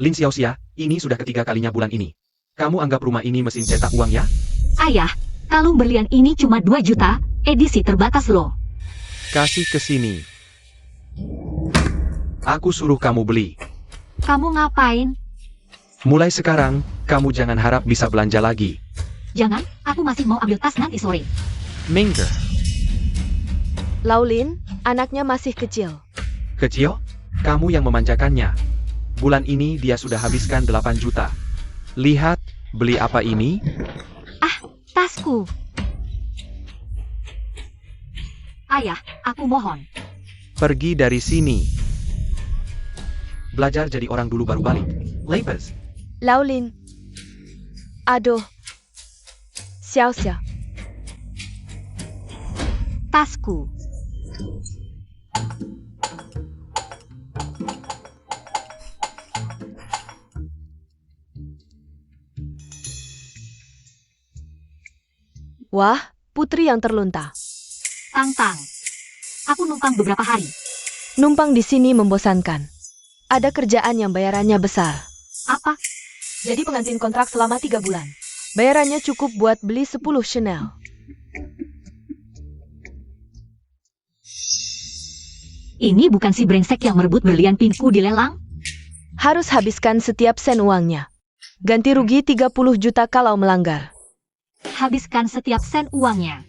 Lin Xiaoxia, ini sudah ketiga kalinya bulan ini. Kamu anggap rumah ini mesin cetak uang ya? Ayah, kalung berlian ini cuma 2 juta, edisi terbatas loh. Kasih ke sini. Aku suruh kamu beli. Kamu ngapain? Mulai sekarang, kamu jangan harap bisa belanja lagi. Jangan, aku masih mau ambil tas nanti sore. Mingger. Laulin, anaknya masih kecil. Kecil? Kamu yang memanjakannya. Bulan ini dia sudah habiskan 8 juta. Lihat, beli apa ini? Tasku. Ayah, aku mohon. Pergi dari sini. Belajar jadi orang dulu baru balik. Lepers. Laulin. Aduh. Xiaoxia. Tasku. Wah, putri yang terlunta. Tang. Aku numpang beberapa hari. Numpang di sini membosankan. Ada kerjaan yang bayarannya besar. Apa? Jadi pengantin kontrak selama 3 bulan. Bayarannya cukup buat beli 10 Chanel. Ini bukan si brengsek yang merebut berlian pinku di lelang? Harus habiskan setiap sen uangnya. Ganti rugi 30 juta kalau melanggar. Habiskan setiap sen uangnya.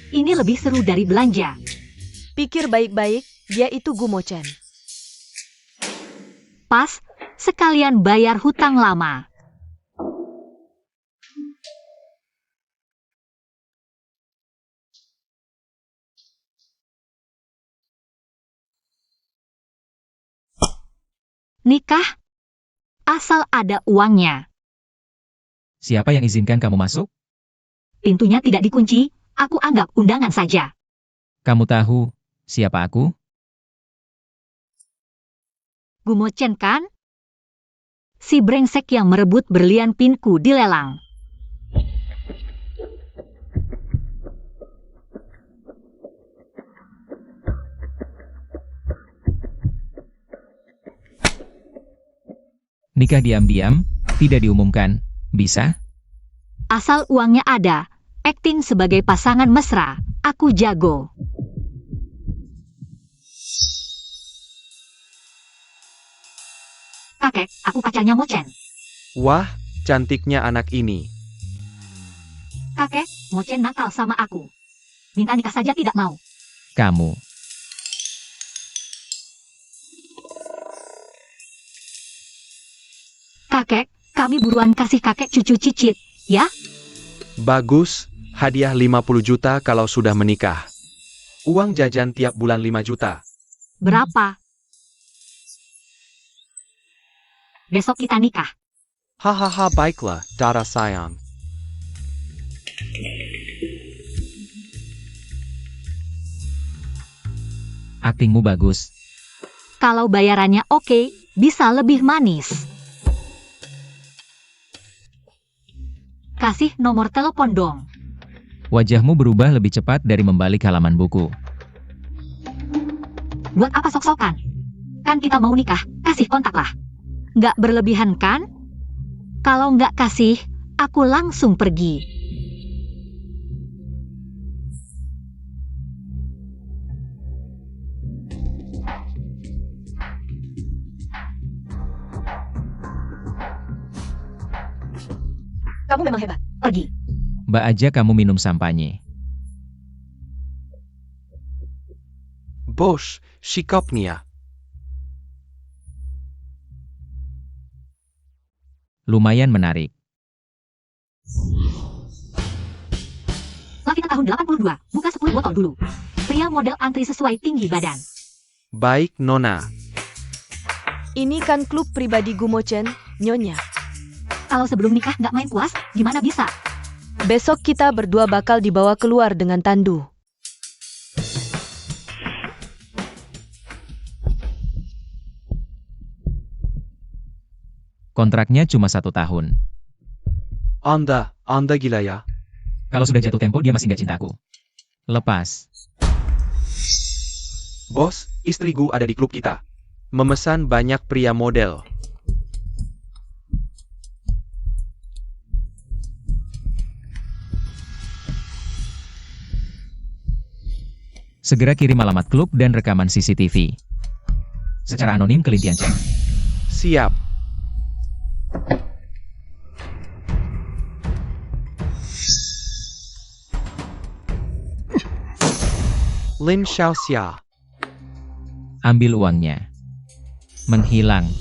Ini lebih seru dari belanja. Pikir baik-baik, dia itu Gumo Chen. Pas, sekalian bayar hutang lama. Nikah? Asal ada uangnya. Siapa yang izinkan kamu masuk? Pintunya tidak dikunci, aku anggap undangan saja. Kamu tahu siapa aku? Gumo Chen kan? Si brengsek yang merebut berlian pinku di lelang. Nikah diam-diam, tidak diumumkan, bisa? Asal uangnya ada, akting sebagai pasangan mesra, aku jago. Kakek, aku pacarnya Mo Chen. Wah, cantiknya anak ini. Kakek, Mo Chen nakal sama aku. Minta nikah saja tidak mau. Kamu. Kakek, kami buruan kasih kakek cucu cicit, ya? Bagus, hadiah 50 juta kalau sudah menikah. Uang jajan tiap bulan 5 juta. Berapa? Besok kita nikah. Hahaha baiklah, Dara sayang. Aktingmu bagus. Kalau bayarannya oke, bisa lebih manis. Kasih nomor telepon dong. Wajahmu berubah lebih cepat dari membalik halaman buku. Buat apa sok-sokan? Kan kita mau nikah, kasih kontak lah. Nggak berlebihan kan? Kalau nggak kasih, aku langsung pergi. Kamu memang hebat. Pergi. Mbak aja kamu minum sampanye. Bosh, sikapnya. Lumayan menarik. Lakitan tahun 82, buka 10 botol dulu. Pria model antri sesuai tinggi badan. Baik, Nona. Ini kan klub pribadi Gumo Chen, Nyonya. Kalau sebelum nikah nggak main puas, gimana bisa? Besok kita berdua bakal dibawa keluar dengan tandu. Kontraknya cuma 1 tahun. Anda gila ya. Kalau sudah jatuh tempo dia masih nggak cintaku. Lepas. Bos, istriku ada di klub kita. Memesan banyak pria model. Segera kirim alamat klub dan rekaman CCTV. Secara anonim ke Lintian Ceng. Siap. Lin Xiaoxia. Ambil uangnya. Menghilang.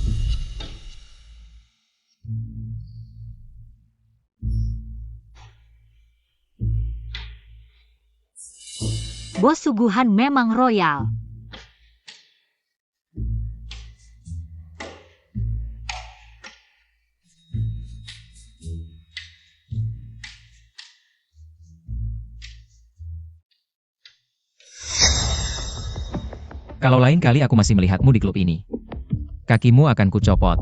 Bos suguhan memang royal. Kalau lain kali aku masih melihatmu di klub ini, kakimu akan kucopot.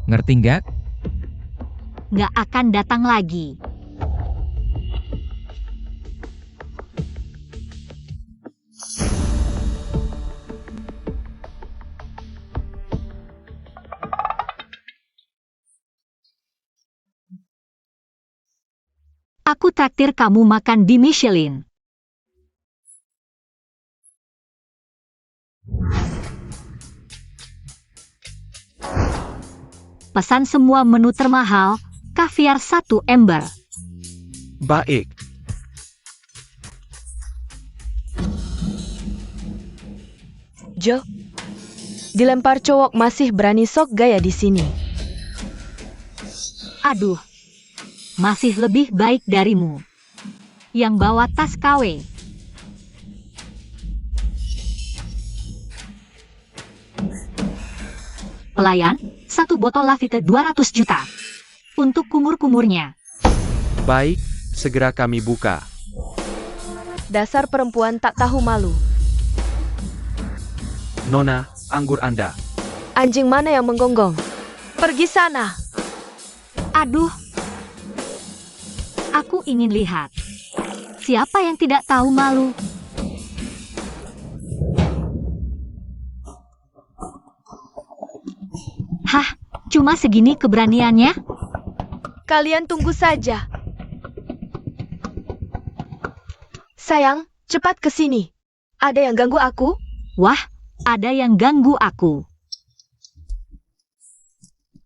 Ngerti nggak? Nggak akan datang lagi. Aku traktir kamu makan di Michelin. Pesan semua menu termahal, kaviar 1 ember. Baik. Jo, dilempar cowok masih berani sok gaya di sini. Aduh, masih lebih baik darimu. Yang bawa tas KW. Pelayan, 1 botol Lafite 200 juta. Untuk kumur-kumurnya. Baik, segera kami buka. Dasar perempuan tak tahu malu. Nona, anggur Anda. Anjing mana yang menggonggong? Pergi sana. Aduh. Aku ingin lihat. Siapa yang tidak tahu malu? Hah, cuma segini keberaniannya? Kalian tunggu saja. Sayang, cepat ke sini. Ada yang ganggu aku? Wah, ada yang ganggu aku.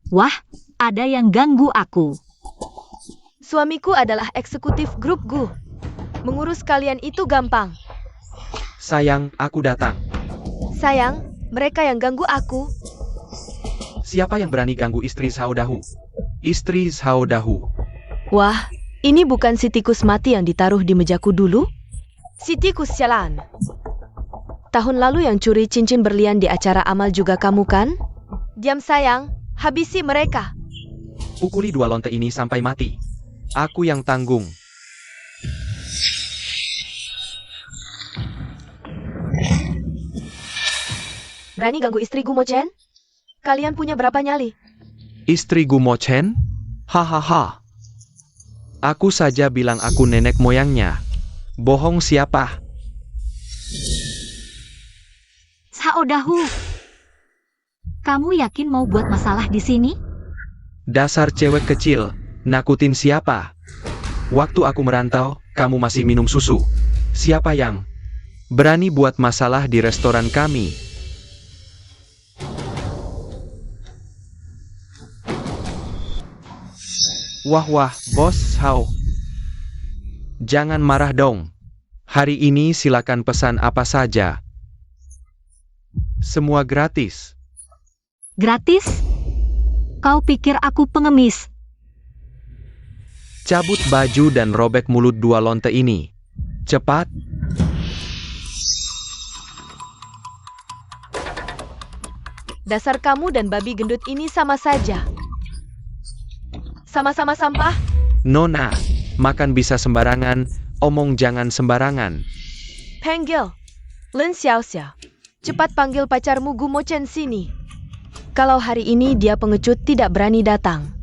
Wah, ada yang ganggu aku. Suamiku adalah eksekutif grup GU. Mengurus kalian itu gampang. Sayang, aku datang. Sayang, mereka yang ganggu aku. Siapa yang berani ganggu istri Saodahu? Istri Saodahu. Wah, ini bukan si tikus mati yang ditaruh di mejaku dulu? Si tikus jalan. Tahun lalu yang curi cincin berlian di acara amal juga kamu kan? Diam sayang, habisi mereka. Pukuli 2 lonte ini sampai mati. Aku yang tanggung. Berani ganggu istriku Mochen? Kalian punya berapa nyali? Istri Gumochen? Hahaha. Aku saja bilang aku nenek moyangnya. Bohong siapa? Saodahu. Kamu yakin mau buat masalah di sini? Dasar cewek kecil. Nakutin siapa? Waktu aku merantau, kamu masih minum susu. Siapa yang berani buat masalah di restoran kami? Wah, Bos Hao. Jangan marah dong. Hari ini silakan pesan apa saja. Semua gratis. Gratis? Kau pikir aku pengemis? Cabut baju dan robek mulut 2 lonte ini. Cepat. Dasar kamu dan babi gendut ini sama saja. Sama-sama sampah. Nona, makan bisa sembarangan, omong jangan sembarangan. Panggil. Lin Xiaoxia. Cepat panggil pacarmu Gu Mochen sini. Kalau hari ini dia pengecut tidak berani datang.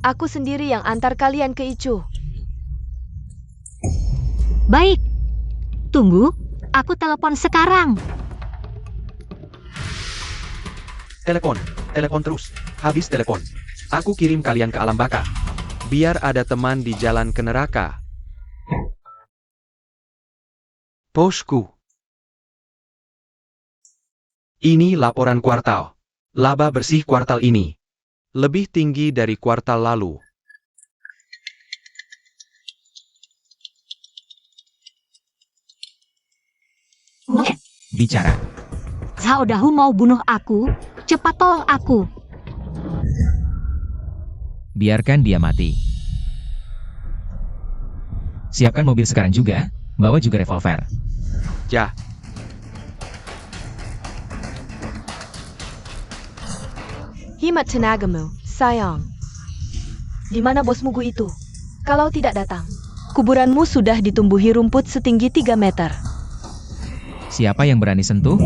Aku sendiri yang antar kalian ke Ichu. Baik. Tunggu, aku telepon sekarang. Telepon terus. Habis telepon. Aku kirim kalian ke alam baka. Biar ada teman di jalan ke neraka. Bosku. Ini laporan kuartal. Laba bersih kuartal ini lebih tinggi dari kuartal lalu. Bicara. Zhao Dahu mau bunuh aku. Cepat tolong aku. Biarkan dia mati. Siapkan mobil sekarang juga. Bawa juga revolver. Ya, Himat tenagamu, sayang. Di mana bos Mugu itu? Kalau tidak datang, kuburanmu sudah ditumbuhi rumput setinggi 3 meter. Siapa yang berani sentuh?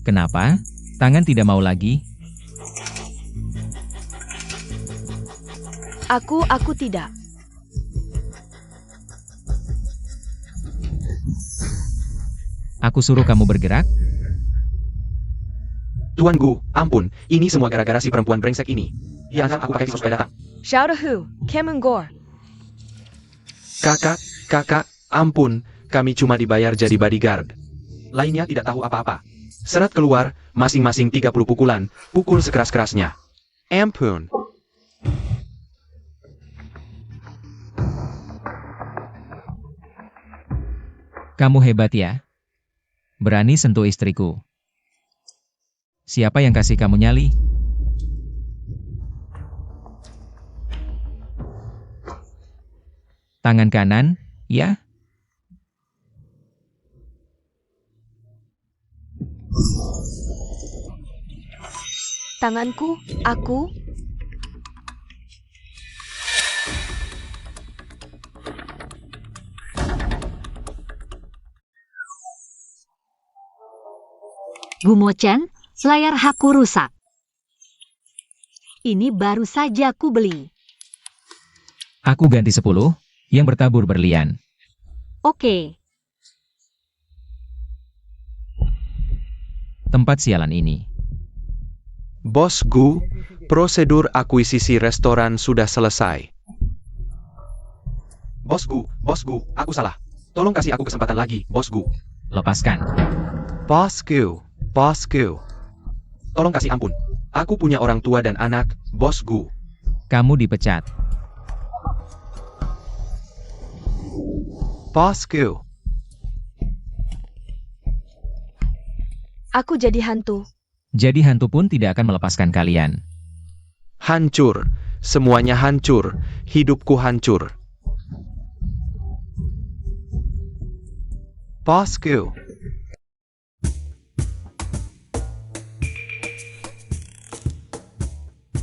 Kenapa? Tangan tidak mau lagi? Aku tidak. Aku suruh kamu bergerak? Tuan Gu, ampun, ini semua gara-gara si perempuan brengsek ini. Dia anggap aku pakai tikus supaya datang. Xiao Dahu, Kemengor. Kakak, ampun, kami cuma dibayar jadi bodyguard. Lainnya tidak tahu apa-apa. Serat keluar, masing-masing 30 pukulan, pukul sekeras-kerasnya. Ampun. Kamu hebat ya. Berani sentuh istriku. Siapa yang kasih kamu nyali? Tangan kanan, ya? Tanganku, aku. Gumo-chan, layar hakku rusak. Ini baru saja ku beli. Aku ganti 10, yang bertabur berlian. Oke. Tempat sialan ini. Bos Gu, prosedur akuisisi restoran sudah selesai. Bos Gu, aku salah. Tolong kasih aku kesempatan lagi, Bos Gu. Lepaskan. Bos Gu. Tolong kasih ampun. Aku punya orang tua dan anak, Bos Gu. Kamu dipecat. Bos Gu. Aku jadi hantu. Jadi hantu pun tidak akan melepaskan kalian. Hancur. Semuanya hancur. Hidupku hancur. Bos Gu.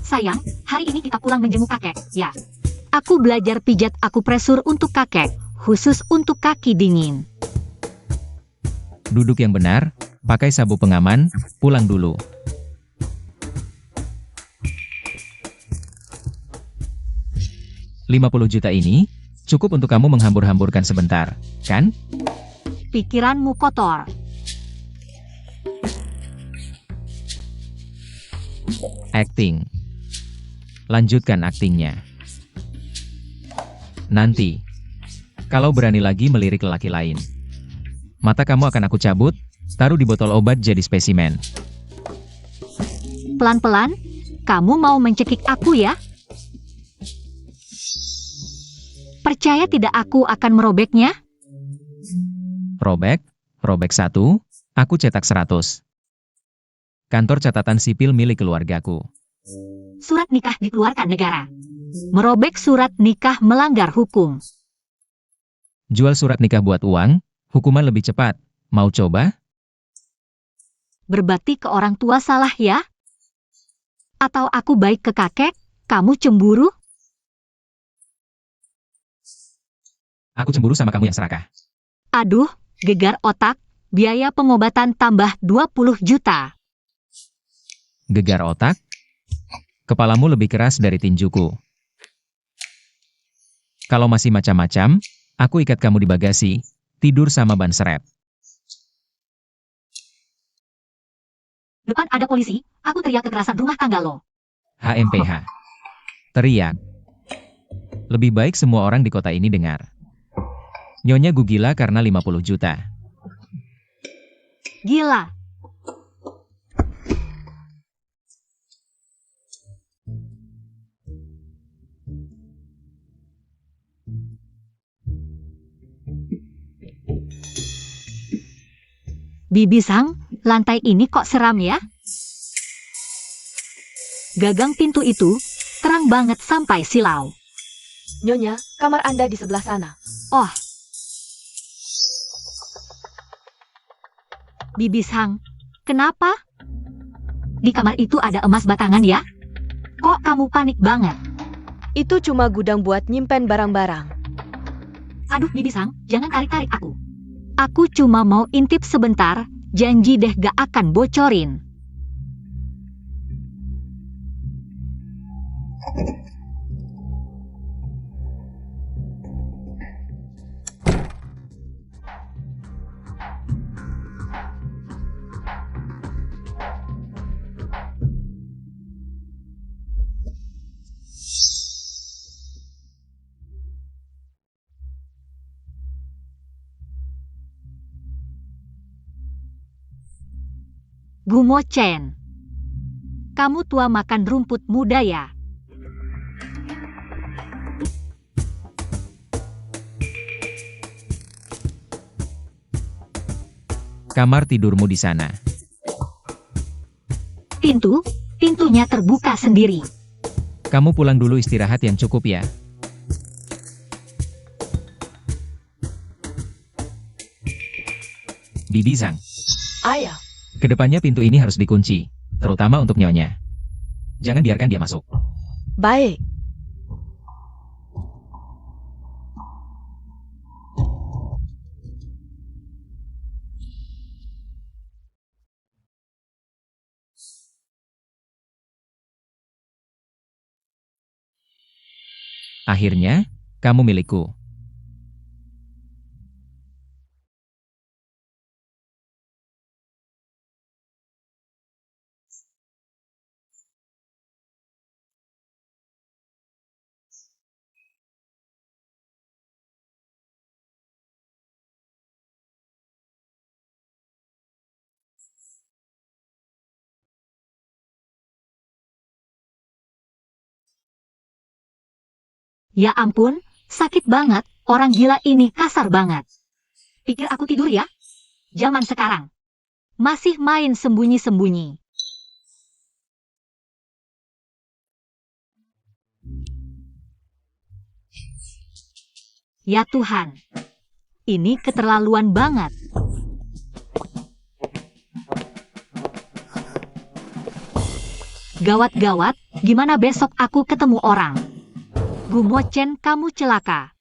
Sayang, hari ini kita pulang menjenguk kakek, ya. Aku belajar pijat akupresur untuk kakek, khusus untuk kaki dingin. Duduk yang benar, pakai sabuk pengaman, pulang dulu. $50 juta ini, cukup untuk kamu menghambur-hamburkan sebentar, kan? Pikiranmu kotor. Acting. Lanjutkan aktingnya. Nanti, kalau berani lagi melirik lelaki lain, mata kamu akan aku cabut, taruh di botol obat jadi spesimen. Pelan-pelan, kamu mau mencekik aku ya? Percaya tidak aku akan merobeknya? Robek 1, aku cetak 100. Kantor catatan sipil milik keluargaku. Surat nikah dikeluarkan negara. Merobek surat nikah melanggar hukum. Jual surat nikah buat uang, hukuman lebih cepat. Mau coba? Berbakti ke orang tua salah ya? Atau aku baik ke kakek, kamu cemburu? Aku cemburu sama kamu yang serakah. Aduh, gegar otak, biaya pengobatan tambah 20 juta. Gegar otak? Kepalamu lebih keras dari tinjuku. Kalau masih macam-macam, aku ikat kamu di bagasi, tidur sama ban serep. Depan ada polisi, aku teriak kekerasan rumah tangga lo. HMPH. Teriak. Lebih baik semua orang di kota ini dengar. Nyonya Gugila karena 50 juta. Gila. Bibi Sang, lantai ini kok seram ya? Gagang pintu itu terang banget sampai silau. Nyonya, kamar Anda di sebelah sana. Oh. Bibi Sang, kenapa? Di kamar itu ada emas batangan ya? Kok kamu panik banget? Itu cuma gudang buat nyimpen barang-barang. Aduh Bibi Sang, jangan tarik-tarik aku. Aku cuma mau intip sebentar, janji deh gak akan bocorin. Gumo Chen, kamu tua makan rumput muda ya? Kamar tidurmu di sana. Pintunya terbuka sendiri. Kamu pulang dulu istirahat yang cukup ya. Bibi Sang, Ayah, kedepannya pintu ini harus dikunci, terutama untuk Nyonya. Jangan biarkan dia masuk. baik. Akhirnya, kamu milikku. Ya ampun, sakit banget, orang gila ini kasar banget. Pikir aku tidur ya? Zaman sekarang. Masih main sembunyi-sembunyi. Ya Tuhan. Ini keterlaluan banget. Gawat-gawat, gimana besok aku ketemu orang? Gumo Chen, kamu celaka.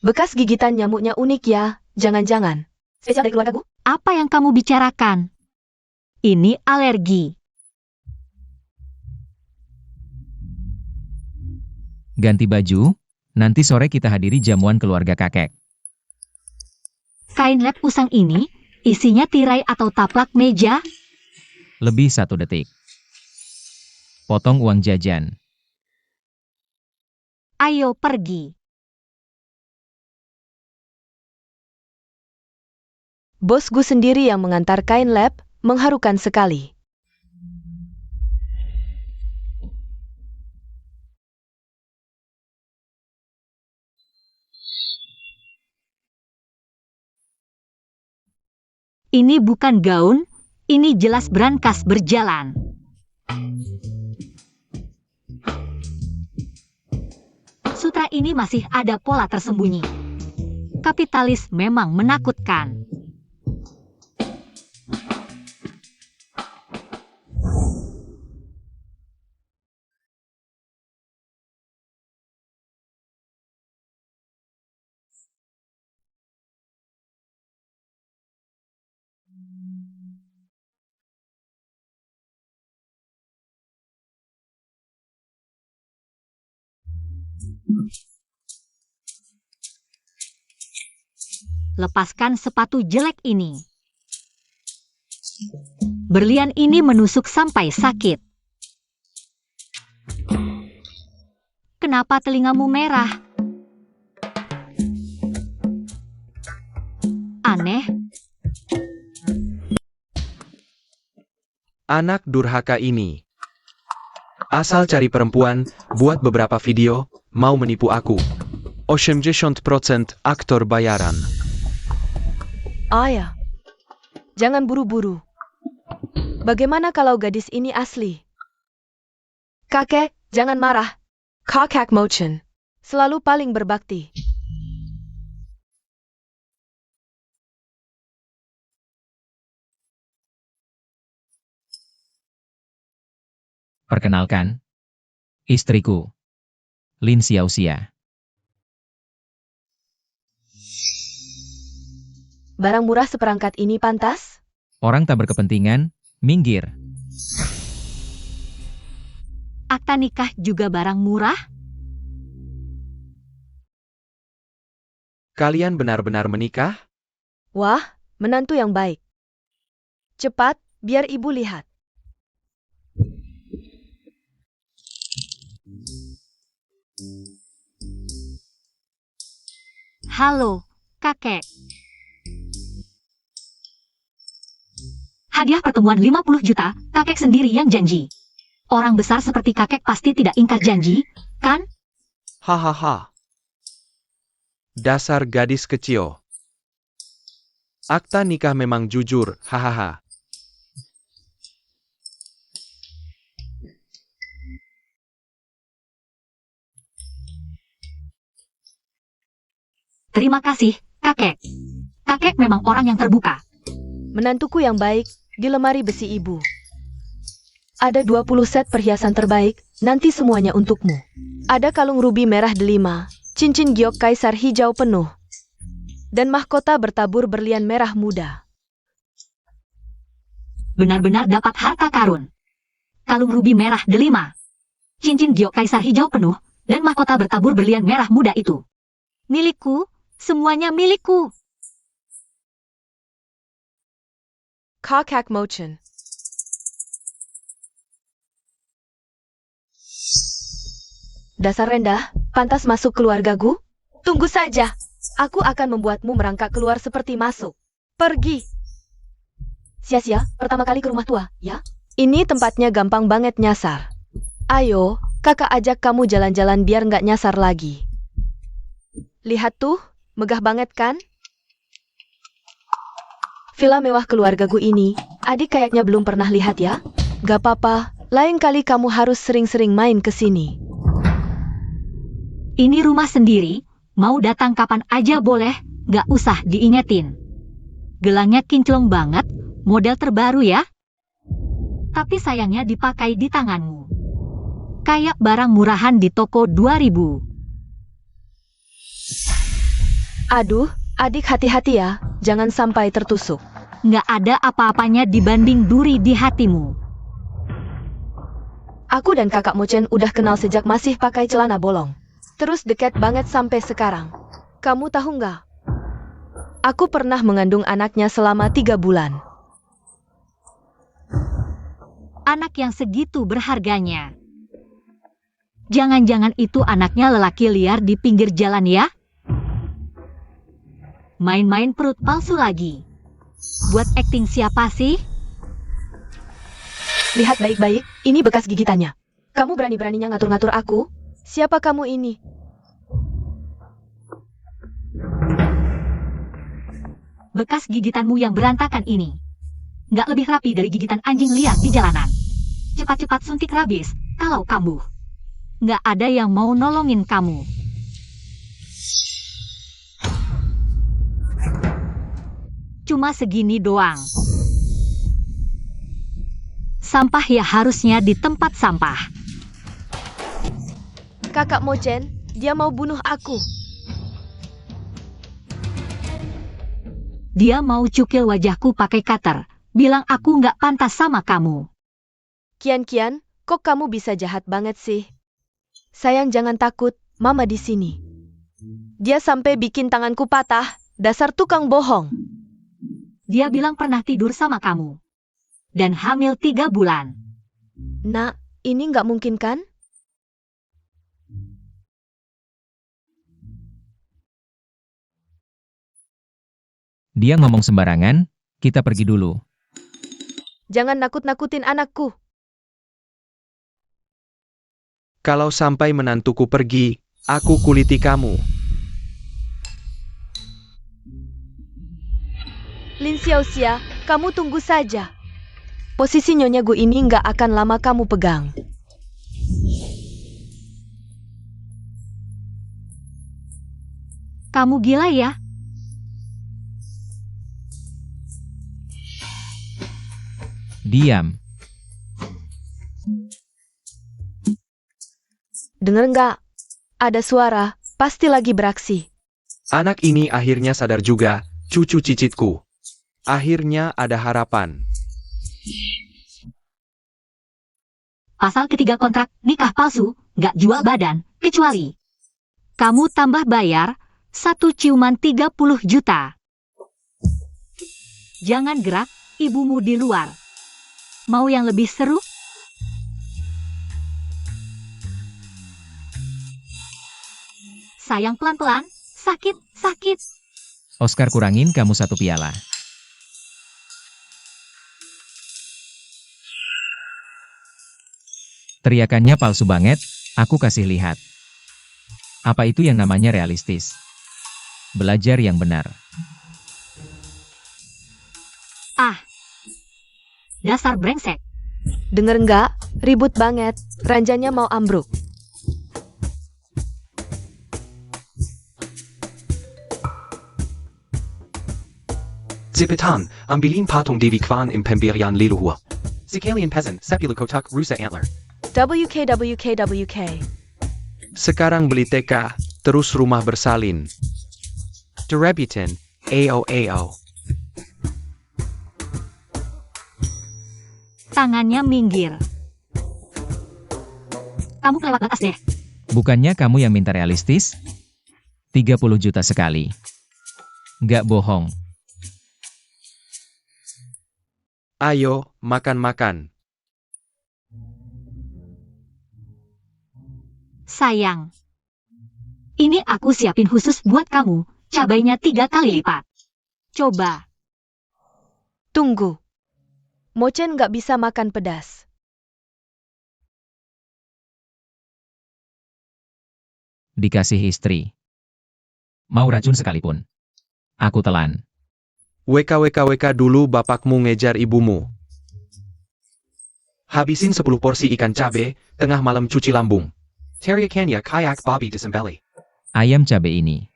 Bekas gigitan nyamuknya unik ya, jangan-jangan. Spesial dari keluargaku? Apa yang kamu bicarakan? Ini alergi. Ganti baju, nanti sore kita hadiri jamuan keluarga kakek. Kain lap usang ini, isinya tirai atau taplak meja? Lebih 1 detik. Potong uang jajan. Ayo pergi. Bosku sendiri yang mengantar kain lab, mengharukan sekali. Ini bukan gaun, ini jelas brankas berjalan. Sutra ini masih ada pola tersembunyi. Kapitalis memang menakutkan. Lepaskan sepatu jelek ini. Berlian ini menusuk sampai sakit. Kenapa telingamu merah? Aneh. Anak durhaka ini. Asal cari perempuan, buat beberapa video, mau menipu aku. 80% aktor bayaran. Ayah, jangan buru-buru. Bagaimana kalau gadis ini asli? Kakek, jangan marah. Kakak Mochen selalu paling berbakti. Perkenalkan, istriku, Lin Xiaoxia. Barang murah seperangkat ini pantas? Orang tak berkepentingan, minggir. Akta nikah juga barang murah? Kalian benar-benar menikah? Wah, menantu yang baik. Cepat, biar ibu lihat. Halo, kakek. Hadiah pertemuan 50 juta, kakek sendiri yang janji. Orang besar seperti kakek pasti tidak ingkar janji, kan? Hahaha. Dasar gadis kecil. Akta nikah memang jujur, hahaha. Terima kasih, kakek. Kakek memang orang yang terbuka. Menantuku yang baik, di lemari besi ibu. Ada 20 set perhiasan terbaik, nanti semuanya untukmu. Ada kalung rubi merah delima, cincin giok kaisar hijau penuh, dan mahkota bertabur berlian merah muda. Benar-benar dapat harta karun. Kalung rubi merah delima, cincin giok kaisar hijau penuh, dan mahkota bertabur berlian merah muda itu. Milikku, semuanya milikku. Kakak Mochen. Dasar rendah, pantas masuk keluargaku? Tunggu saja, aku akan membuatmu merangkak keluar seperti masuk. Pergi. Sia-sia, pertama kali ke rumah tua, ya? Ini tempatnya gampang banget nyasar. Ayo, kakak ajak kamu jalan-jalan biar nggak nyasar lagi. Lihat tuh, megah banget kan? Villa mewah keluargaku ini, adik kayaknya belum pernah lihat ya? Gak apa-apa, lain kali kamu harus sering-sering main ke sini. Ini rumah sendiri, mau datang kapan aja boleh, gak usah diingetin. Gelangnya kinclong banget, model terbaru ya. Tapi sayangnya dipakai di tanganmu. Kayak barang murahan di toko 2000. Aduh, adik hati-hati ya, jangan sampai tertusuk. Nggak ada apa-apanya dibanding duri di hatimu. Aku dan kakak Mochen udah kenal sejak masih pakai celana bolong. Terus dekat banget sampai sekarang. Kamu tahu nggak? Aku pernah mengandung anaknya selama 3 bulan. Anak yang segitu berharganya. Jangan-jangan itu anaknya lelaki liar di pinggir jalan ya? Main-main perut palsu lagi. Buat akting siapa sih? Lihat baik-baik, ini bekas gigitannya. Kamu berani-beraninya ngatur-ngatur aku? Siapa kamu ini? Bekas gigitanmu yang berantakan ini. Nggak lebih rapi dari gigitan anjing liar di jalanan. Cepat-cepat suntik rabies, kalau kambuh. Nggak ada yang mau nolongin kamu. Cuma segini doang. Sampah ya harusnya di tempat sampah. Kakak Mochen, dia mau bunuh aku. Dia mau cukil wajahku pakai cutter. Bilang aku nggak pantas sama kamu. Kian-Kian, kok kamu bisa jahat banget sih? Sayang jangan takut, Mama di sini. Dia sampai bikin tanganku patah, dasar tukang bohong. Dia bilang pernah tidur sama kamu. Dan hamil 3 bulan. Nak, ini nggak mungkin kan? Dia ngomong sembarangan, kita pergi dulu. Jangan nakut-nakutin anakku. Kalau sampai menantuku pergi, aku kuliti kamu. Lin Xiaoxia, kamu tunggu saja. Posisi Nyonya Gu ini nggak akan lama kamu pegang. Kamu gila ya? Diam. Dengar nggak? Ada suara, pasti lagi beraksi. Anak ini akhirnya sadar juga, cucu cicitku. Akhirnya ada harapan. Pasal ketiga kontrak nikah palsu, nggak jual badan, kecuali kamu tambah bayar 1 ciuman 30 juta. Jangan gerak, ibumu di luar. Mau yang lebih seru? Sayang pelan-pelan, sakit. Oscar kurangin kamu 1 piala. Teriakannya palsu banget, aku kasih lihat. Apa itu yang namanya realistis? Belajar yang benar. Ah, dasar brengsek. Dengar nggak? Ribut banget. Ranjanya mau ambruk. Zipitan, ambilin patung Devi Kwan Impemberian Leluhur. Sikalian Peasant, Sepulukotak Rusa Antler. WK. Sekarang beli TK, terus rumah bersalin. Derebutin, AO. Tangannya minggir. Kamu kelewat batas deh. Bukannya kamu yang minta realistis? 30 juta sekali. Nggak bohong. Ayo, makan. Sayang. Ini aku siapin khusus buat kamu, cabainya 3 kali lipat. Coba. Tunggu. Mochen nggak bisa makan pedas. Dikasih istri. Mau racun sekalipun. Aku telan. WK dulu bapakmu ngejar ibumu. Habisin 10 porsi ikan cabe, tengah malam cuci lambung. Teriakannya kayak babi disembeli. Ayam cabe ini.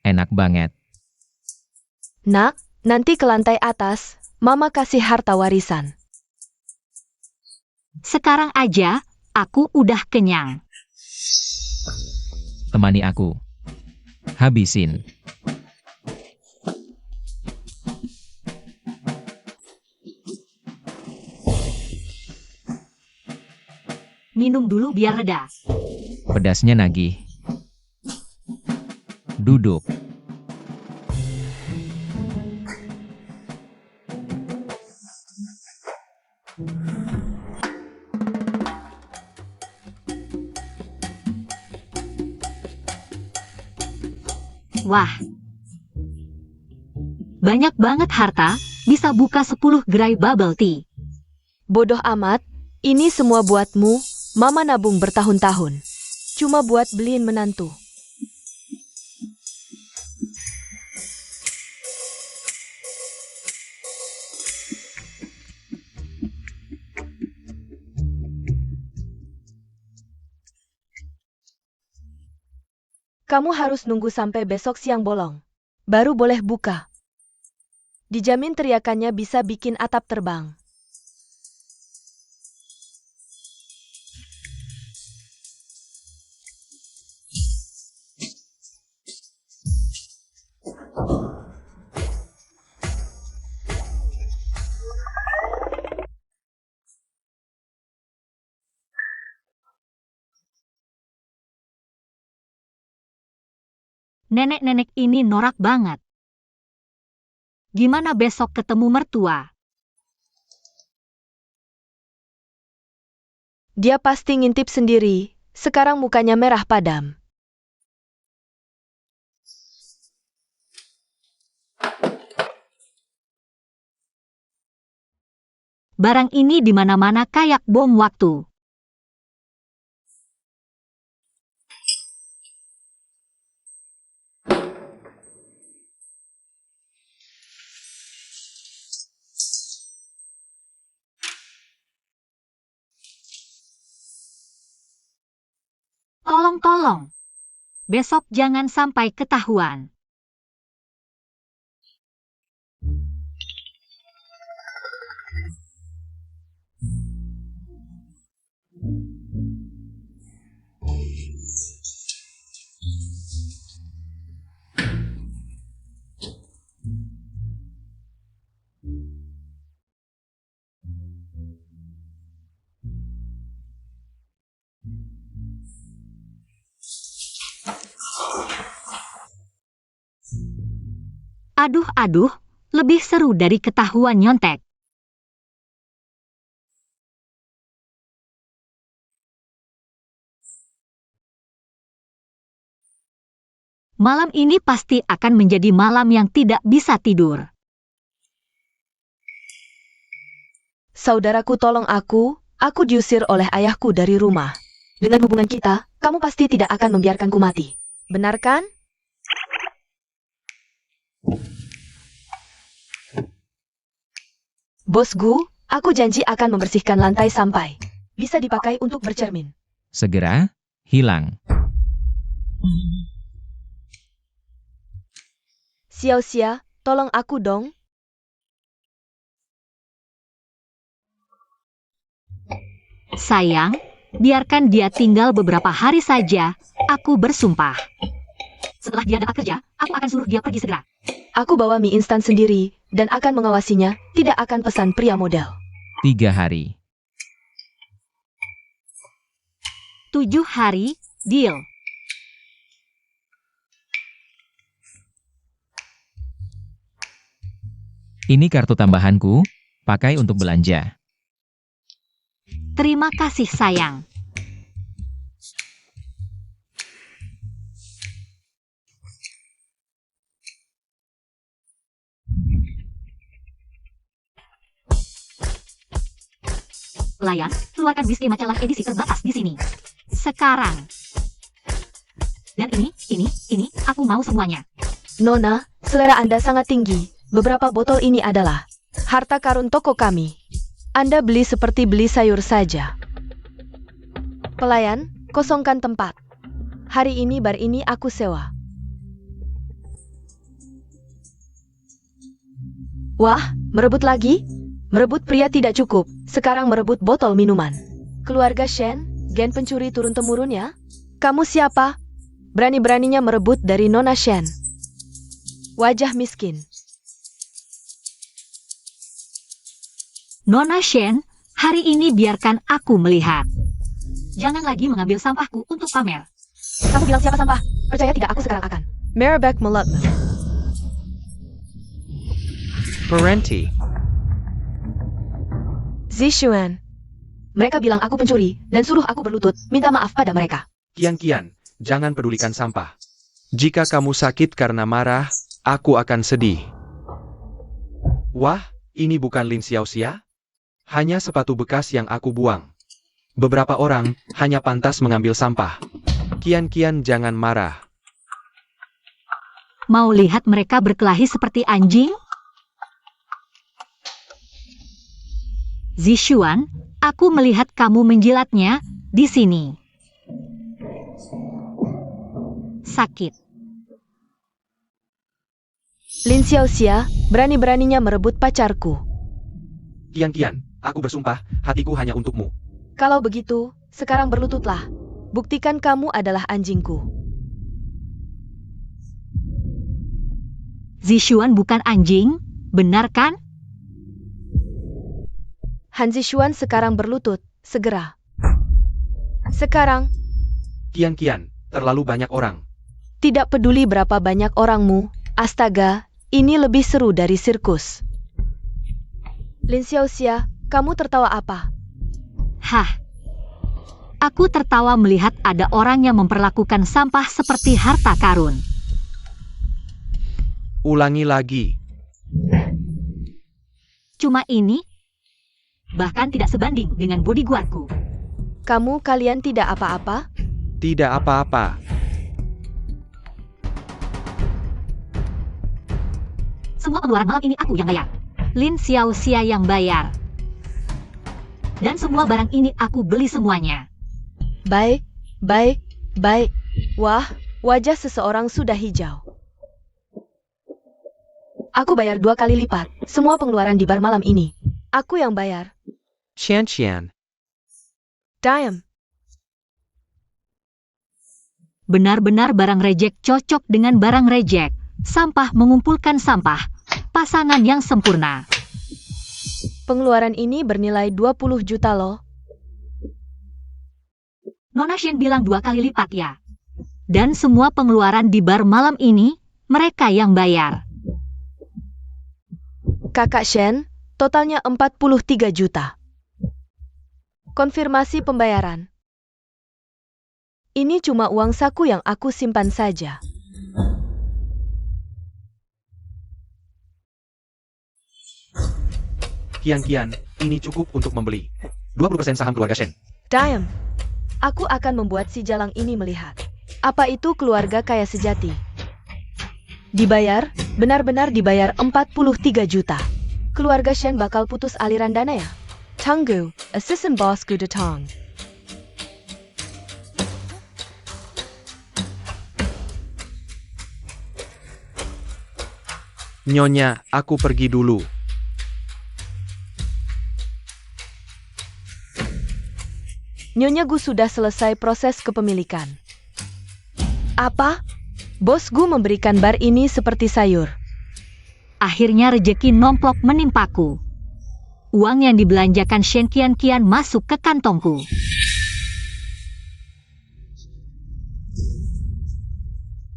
Enak banget. Nak, nanti ke lantai atas. Mama kasih harta warisan. Sekarang aja, aku udah kenyang. Temani aku. Habisin. Minum dulu biar reda. Pedasnya nagih. Duduk. Wah. Banyak banget harta, bisa buka 10 gerai bubble tea. Bodoh amat, ini semua buatmu. Mama nabung bertahun-tahun. Cuma buat beliin menantu. Kamu harus nunggu sampai besok siang bolong. Baru boleh buka. Dijamin teriakannya bisa bikin atap terbang. Nenek-nenek ini norak banget. Gimana besok ketemu mertua? Dia pasti ngintip sendiri. Sekarang mukanya merah padam. Barang ini di mana-mana kayak bom waktu. Tolong. Besok jangan sampai ketahuan. Aduh, lebih seru dari ketahuan nyontek. Malam ini pasti akan menjadi malam yang tidak bisa tidur. Saudaraku, tolong aku diusir oleh ayahku dari rumah. Dengan hubungan kita, kamu pasti tidak akan membiarkanku mati. Benar kan? Bosku, aku janji akan membersihkan lantai sampai bisa dipakai untuk bercermin. Segera hilang. Xiao, tolong aku dong. Sayang, biarkan dia tinggal beberapa hari saja, aku bersumpah. Setelah dia dapat kerja, aku akan suruh dia pergi segera. Aku bawa mie instan sendiri dan akan mengawasinya, tidak akan pesan pria model. 3 hari. 7 hari, deal. Ini kartu tambahanku, pakai untuk belanja. Terima kasih sayang. Pelayan, keluarkan whisky majalah edisi terbatas di sini. Sekarang. Dan ini, aku mau semuanya. Nona, selera Anda sangat tinggi. Beberapa botol ini adalah harta karun toko kami. Anda beli seperti beli sayur saja. Pelayan, kosongkan tempat. Hari ini bar ini aku sewa. Wah, merebut lagi? Merebut pria tidak cukup, sekarang merebut botol minuman. Keluarga Shen, gen pencuri turun-temurun ya? Kamu siapa? Berani-beraninya merebut dari Nona Shen. Wajah miskin. Nona Shen, hari ini biarkan aku melihat. Jangan lagi mengambil sampahku untuk pamer. Kamu bilang siapa sampah? Percaya tidak, aku sekarang akan. Marabek Melutman. Parenti. Zishuan. Mereka bilang aku pencuri dan suruh aku berlutut, minta maaf pada mereka. Kian, jangan pedulikan sampah. Jika kamu sakit karena marah, aku akan sedih. Wah, ini bukan Lin Xiaoxia? Hanya sepatu bekas yang aku buang. Beberapa orang hanya pantas mengambil sampah. Kian, jangan marah. Mau lihat mereka berkelahi seperti anjing? Zishuan, aku melihat kamu menjilatnya di sini. Sakit. Lin Xiaoxia, berani-beraninya merebut pacarku. Kian, aku bersumpah, hatiku hanya untukmu. Kalau begitu, sekarang berlututlah. Buktikan kamu adalah anjingku. Zishuan bukan anjing, benar kan? Han Zishuan sekarang berlutut, segera. Sekarang. Kian, terlalu banyak orang. Tidak peduli berapa banyak orangmu, astaga, ini lebih seru dari sirkus. Lin Xiaoxia, kamu tertawa apa? Hah. Aku tertawa melihat ada orang yang memperlakukan sampah seperti harta karun. Ulangi lagi. Cuma ini, bahkan tidak sebanding dengan bodyguardku. Kalian tidak apa-apa? Tidak apa-apa. Semua pengeluaran malam ini aku yang bayar. Lin Xiaoxia yang bayar. Dan semua barang ini aku beli semuanya. Baik. Wah, wajah seseorang sudah hijau. Aku bayar 2 kali lipat, semua pengeluaran di bar malam ini. Aku yang bayar. Xian. Diam. Benar-benar barang rejek cocok dengan barang rejek. Sampah mengumpulkan sampah. Pasangan yang sempurna. Pengeluaran ini bernilai 20 juta loh. Nona Shen bilang 2 kali lipat ya. Dan semua pengeluaran di bar malam ini, mereka yang bayar. Kakak Shen, totalnya 43 juta. Konfirmasi pembayaran. Ini cuma uang saku yang aku simpan saja. Kian, ini cukup untuk membeli 20% saham keluarga Shen. Diam. Aku akan membuat si jalang ini melihat. Apa itu keluarga kaya sejati? Dibayar, benar-benar dibayar 43 juta. Keluarga Shen bakal putus aliran dana ya? Tunggu, assistant boss Gu Detong. Nyonya, aku pergi dulu. Nyonya Gu sudah selesai proses kepemilikan. Apa? Bos Gu memberikan bar ini seperti sayur. Akhirnya rejeki nomplok menimpaku. Uang yang dibelanjakan Shen kian-kian masuk ke kantongku.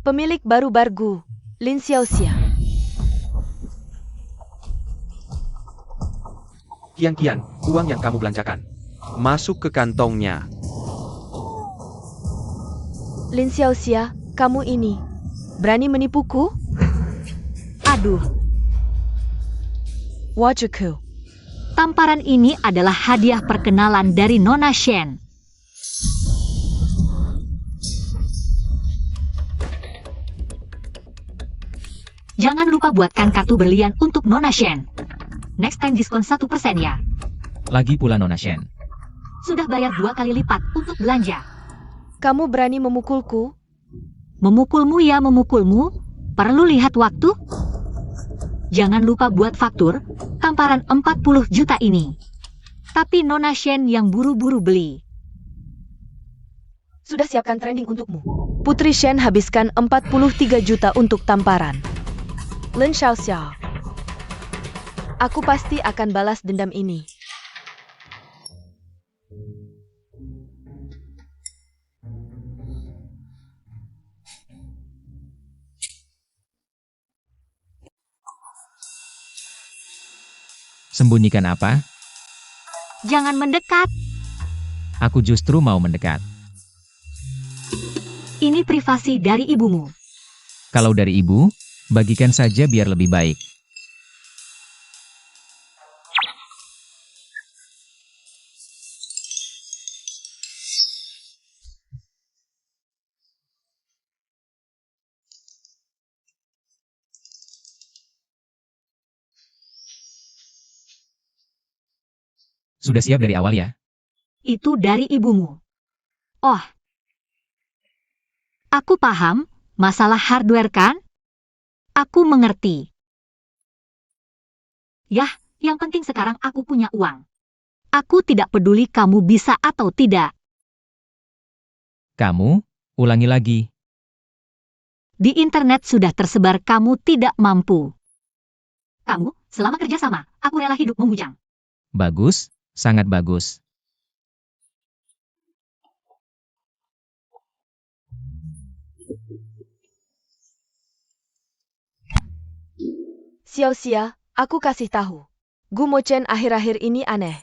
Pemilik baru bar Gu, Lin Xiaoxia. Kian, uang yang kamu belanjakan. Masuk ke kantongnya. Lin Xiaoxia, kamu ini berani menipuku? Aduh, Wajuku. tamparan ini adalah hadiah perkenalan dari Nona Shen. Jangan lupa buatkan kartu berlian untuk Nona Shen. Next time diskon 1% ya. Lagi pula Nona Shen. Sudah bayar 2 kali lipat untuk belanja. Kamu berani memukulku? Memukulmu ya memukulmu, perlu lihat waktu? Jangan lupa buat faktur, tamparan 40 juta ini. Tapi Nona Shen yang buru-buru beli. Sudah siapkan trending untukmu. Putri Shen habiskan 43 juta untuk tamparan. Lin Xiaoxia. Aku pasti akan balas dendam ini. Sembunyikan apa? Jangan mendekat, Aku justru mau mendekat. ini privasi dari ibumu. Kalau dari ibu, bagikan saja biar lebih baik. Sudah siap dari awal ya? Itu dari ibumu. Oh, aku paham, masalah hardware kan? Aku mengerti. Yah, yang penting sekarang aku punya uang. Aku tidak peduli kamu bisa atau tidak. Kamu, ulangi lagi. Di internet sudah tersebar kamu tidak mampu. Kamu, selama kerjasama, aku rela hidup memujang. Bagus, sangat bagus. Xiao Xia, aku kasih tahu. Gumochen akhir-akhir ini aneh.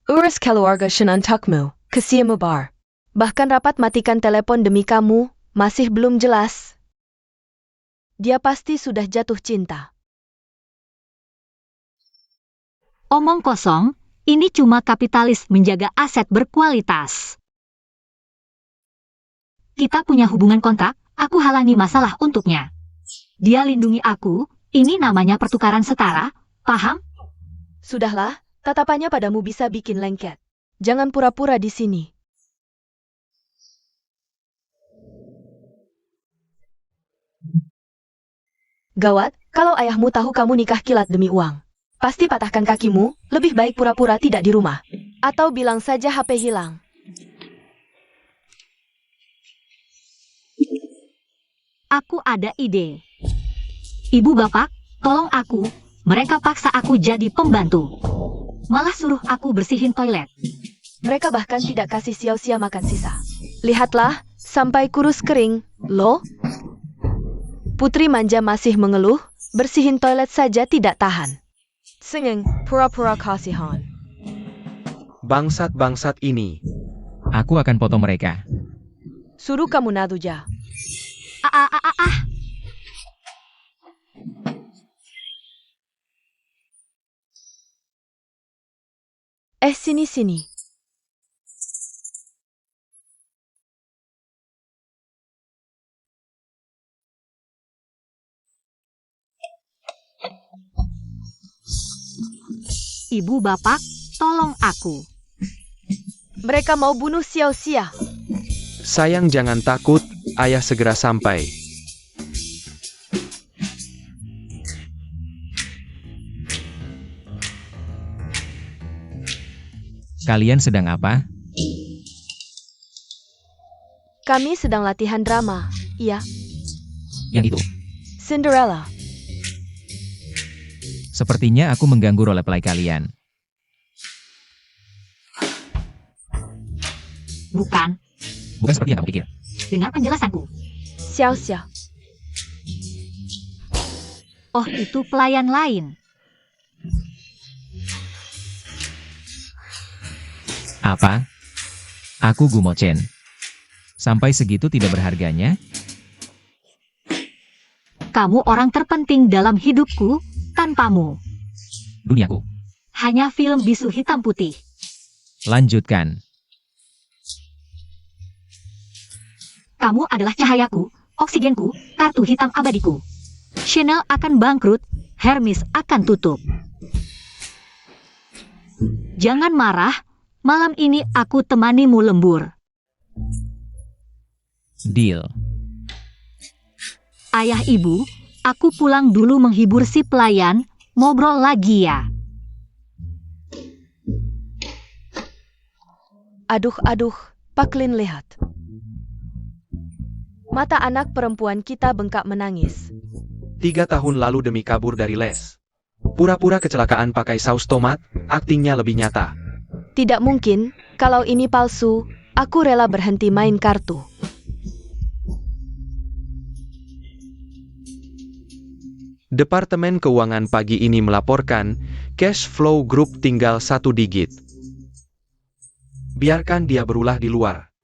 Urus keluarga Shenantakmu, kesiamu bar. Bahkan rapat matikan telepon demi kamu, masih belum jelas. Dia pasti sudah jatuh cinta. Omong kosong, ini cuma kapitalis menjaga aset berkualitas. Kita punya hubungan kontrak, aku halangi masalah untuknya. Dia lindungi aku, ini namanya pertukaran setara, paham? Sudahlah, tatapannya padamu bisa bikin lengket. Jangan pura-pura di sini. Gawat, kalau ayahmu tahu kamu nikah kilat demi uang. Pasti patahkan kakimu, lebih baik pura-pura tidak di rumah. Atau bilang saja HP hilang. Aku ada ide. Ibu bapak, tolong aku, mereka paksa aku jadi pembantu. Malah suruh aku bersihin toilet. Mereka bahkan tidak kasih Xiao Xia makan sisa. Lihatlah, sampai kurus kering, loh. Putri manja masih mengeluh, bersihin toilet saja tidak tahan. Sengeng, pura-pura kasihan. Bangsat-bangsat ini. Aku akan potong mereka. Suruh kamu Naduja. Ah. Sini. Ibu bapak, tolong aku. Mereka mau bunuh Xiao Xia. Sayang jangan takut, ayah segera sampai. Kalian sedang apa? Kami sedang latihan drama. Iya, Yang itu. Cinderella. Sepertinya aku mengganggu roleplay kalian. Bukan, Bukan seperti yang kamu pikir. dengar penjelasanku. Xiao Xia. Oh, itu pelayan lain. Apa? Aku Gumochen. Sampai segitu tidak berharganya? Kamu orang terpenting dalam hidupku, tanpamu. Duniaku. Hanya film bisu hitam putih. Lanjutkan. Kamu adalah cahayaku, oksigenku, kartu hitam abadiku. Chanel akan bangkrut, Hermes akan tutup. Jangan marah, malam ini aku temanimu lembur. Deal. Ayah ibu, aku pulang dulu menghibur si pelayan, ngobrol lagi ya. Aduh, Pak Lin lihat. Mata anak perempuan kita bengkak menangis. 3 tahun lalu demi kabur dari les. Pura-pura kecelakaan pakai saus tomat, aktingnya lebih nyata. Tidak mungkin, kalau ini palsu, aku rela berhenti main kartu. Departemen Keuangan pagi ini melaporkan, cash flow grup tinggal 1 digit. Biarkan dia berulah di luar.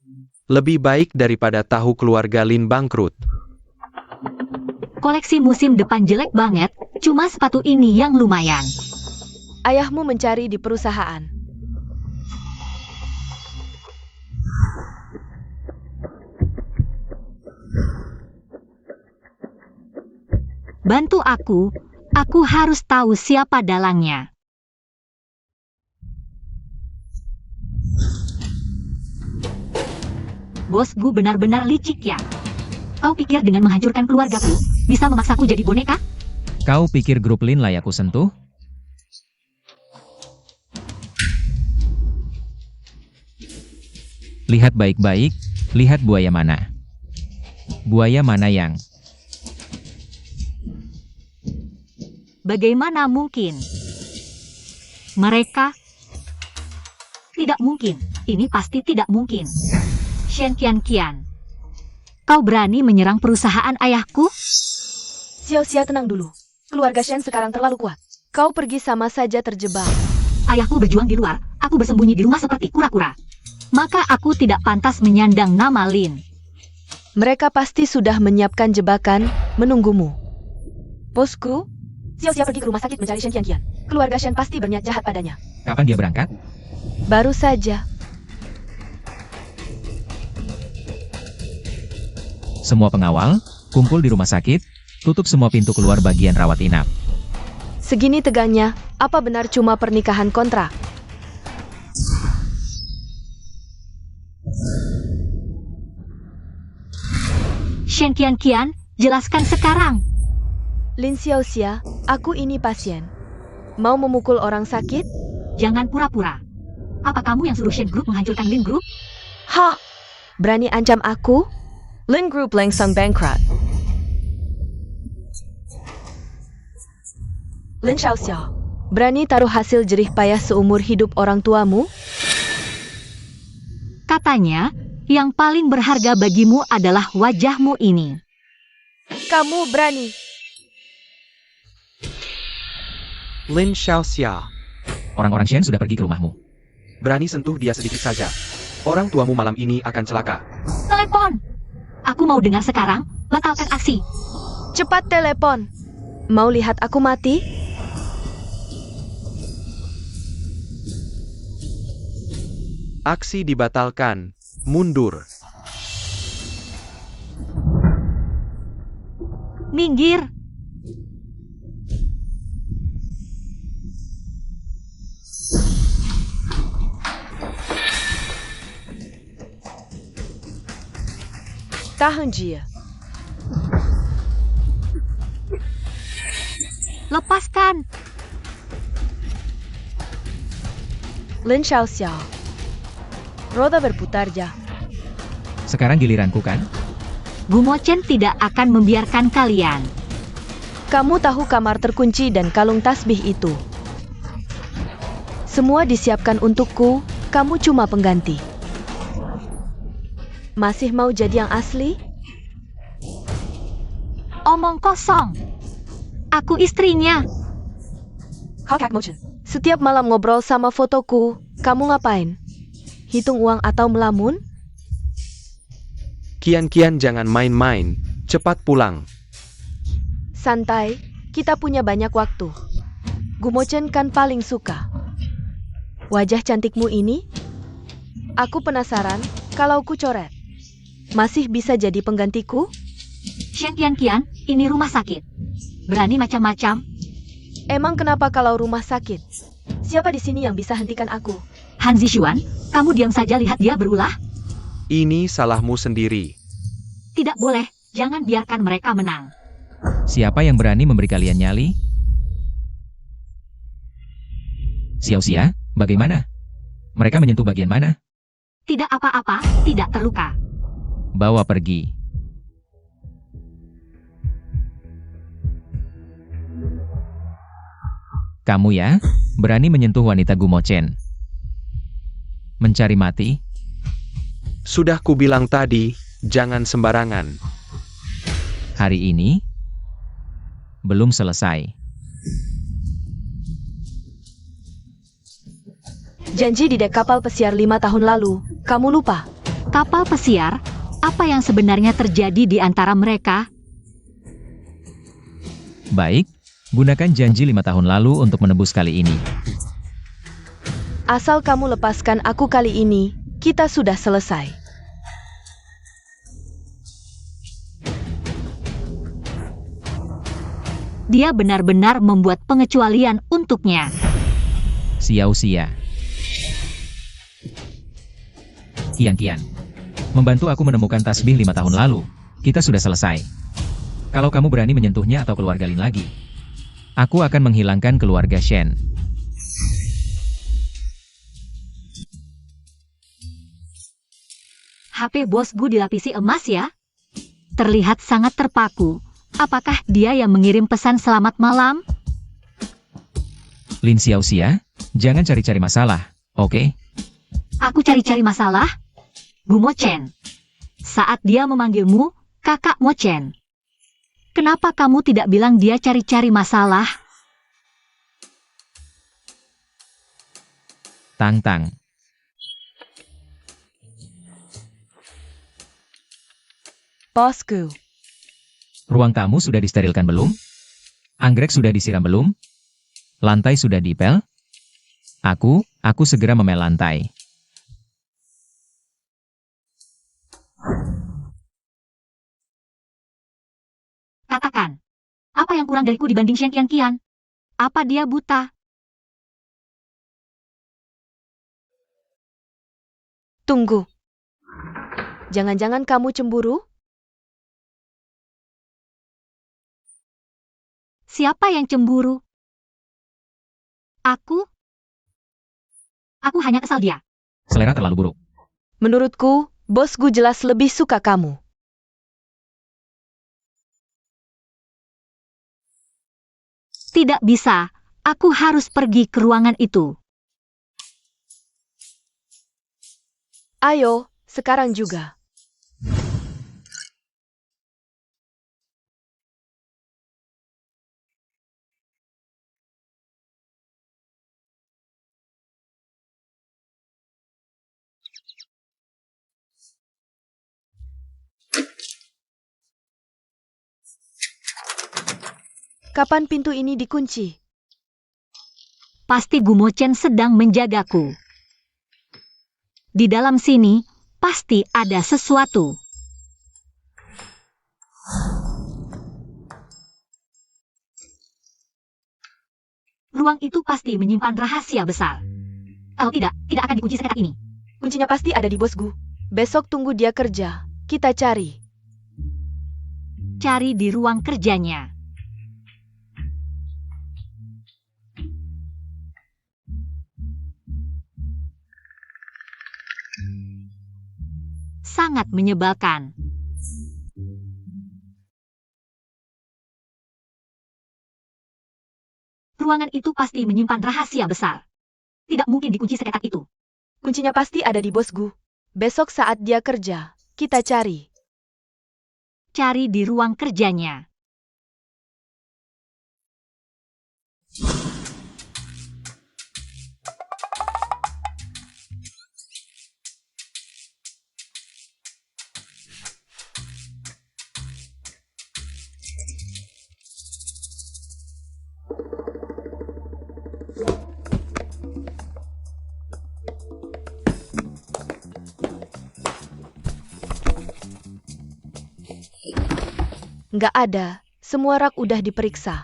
Lebih baik daripada tahu keluarga Lin bangkrut. Koleksi musim depan jelek banget, cuma sepatu ini yang lumayan. Ayahmu mencari di perusahaan. Bantu aku harus tahu siapa dalangnya. Bosku benar-benar licik ya. Kau pikir dengan menghancurkan keluargaku, bisa memaksaku jadi boneka? Kau pikir grup Lin layak ku sentuh? Lihat baik-baik, lihat buaya mana. Buaya mana yang... Bagaimana mungkin? Mereka? Tidak mungkin, ini pasti tidak mungkin. Shen Qian, kau berani menyerang perusahaan ayahku? Xiao-Xia, tenang dulu. Keluarga Shen sekarang terlalu kuat. Kau pergi sama saja terjebak. Ayahku berjuang di luar, aku bersembunyi di rumah seperti kura-kura. Maka aku tidak pantas menyandang nama Lin. Mereka pasti sudah menyiapkan jebakan, menunggumu. Bosku, Xiao-Xia pergi ke rumah sakit mencari Shen Qianqian. Keluarga Shen pasti berniat jahat padanya. Kapan dia berangkat? Baru saja. Semua pengawal, kumpul di rumah sakit, tutup semua pintu keluar bagian rawat inap. Segini tegangnya, apa benar cuma pernikahan kontrak? Shen Qianqian, jelaskan sekarang. Lin Xiao-Xia, aku ini pasien. Mau memukul orang sakit? Jangan pura-pura. Apa kamu yang suruh Shen Group menghancurkan Lin Group? Ha! Berani ancam aku? Lin Group langsung bankrupt. Lin Xiaoxia, berani taruh hasil jerih payah seumur hidup orang tuamu? Katanya, yang paling berharga bagimu adalah wajahmu ini. Kamu berani. Lin Xiaoxia, Orang-orang Shen sudah pergi ke rumahmu. berani sentuh dia sedikit saja. Orang tuamu malam ini akan celaka. Telepon! Aku mau dengar sekarang, batalkan aksi. Cepat telepon. Mau lihat aku mati? Aksi dibatalkan. Mundur. Minggir! Tahan dia. Lepaskan! Lin Xiaoxia. Roda berputar ya. Sekarang giliranku kan? Gumo Chen tidak akan membiarkan kalian. Kamu tahu kamar terkunci dan kalung tasbih itu. Semua disiapkan untukku, kamu cuma pengganti. Masih mau jadi yang asli? Omong kosong. Aku istrinya. Setiap malam ngobrol sama fotoku, kamu ngapain? Hitung uang atau melamun? Kian-kian jangan main-main. Cepat pulang. Santai, kita punya banyak waktu. Gumochen kan paling suka. Wajah cantikmu ini? Aku penasaran, kalau ku coret. Masih bisa jadi penggantiku? Shen Qianqian, ini rumah sakit. Berani macam-macam? Emang kenapa kalau rumah sakit? Siapa di sini yang bisa hentikan aku? Han Zixuan, kamu diam saja lihat dia berulah? Ini salahmu sendiri. Tidak boleh, jangan biarkan mereka menang. Siapa yang berani memberi kalian nyali? Xiao-Xia, bagaimana? Mereka menyentuh bagian mana? Tidak apa-apa, tidak terluka. Bawa pergi. Kamu ya, berani menyentuh wanita Gumo Chen. Mencari mati? Sudah kubilang tadi, jangan sembarangan. Hari ini? Belum selesai. Janji di dek kapal pesiar 5 tahun lalu, kamu lupa? Kapal pesiar, apa yang sebenarnya terjadi di antara mereka? Baik, gunakan janji 5 tahun lalu untuk menebus kali ini. Asal kamu lepaskan aku kali ini, kita sudah selesai. Dia benar-benar membuat pengecualian untuknya. Xiao-Xia. Kian-kian. Membantu aku menemukan tasbih 5 tahun lalu. Kita sudah selesai. Kalau kamu berani menyentuhnya atau keluarga Lin lagi, aku akan menghilangkan keluarga Shen. HP bosku dilapisi emas ya? Terlihat sangat terpaku. Apakah dia yang mengirim pesan selamat malam? Lin Xiao-Xia, jangan cari-cari masalah, oke? Aku cari-cari masalah? Gumo Chen. Saat dia memanggilmu, kakak Mo Chen. Kenapa kamu tidak bilang dia cari-cari masalah? Tang. Bosku, Ruang tamu sudah disterilkan belum? Anggrek sudah disiram belum? Lantai sudah dipel? Aku segera memel lantai. Katakan, apa yang kurang dariku dibanding Shen Qian? Apa dia buta? tunggu. Jangan-jangan kamu cemburu? Siapa yang cemburu? Aku? Aku hanya kesal dia. Selera terlalu buruk. Menurutku, bosku jelas lebih suka kamu. Tidak bisa, aku harus pergi ke ruangan itu. Ayo, sekarang juga. Kapan pintu ini dikunci? Pasti Gumo Chen sedang menjagaku. Di dalam sini, pasti ada sesuatu. Ruang itu pasti menyimpan rahasia besar. Kalau tidak akan dikunci seketat ini. Kuncinya pasti ada di bosku. Besok tunggu dia kerja. Kita cari. Cari di ruang kerjanya. Sangat menyebalkan. Ruangan itu pasti menyimpan rahasia besar. Tidak mungkin dikunci seketat itu. Kuncinya pasti ada di bosku. Besok saat dia kerja, kita cari. Cari di ruang kerjanya. Nggak ada, semua rak udah diperiksa.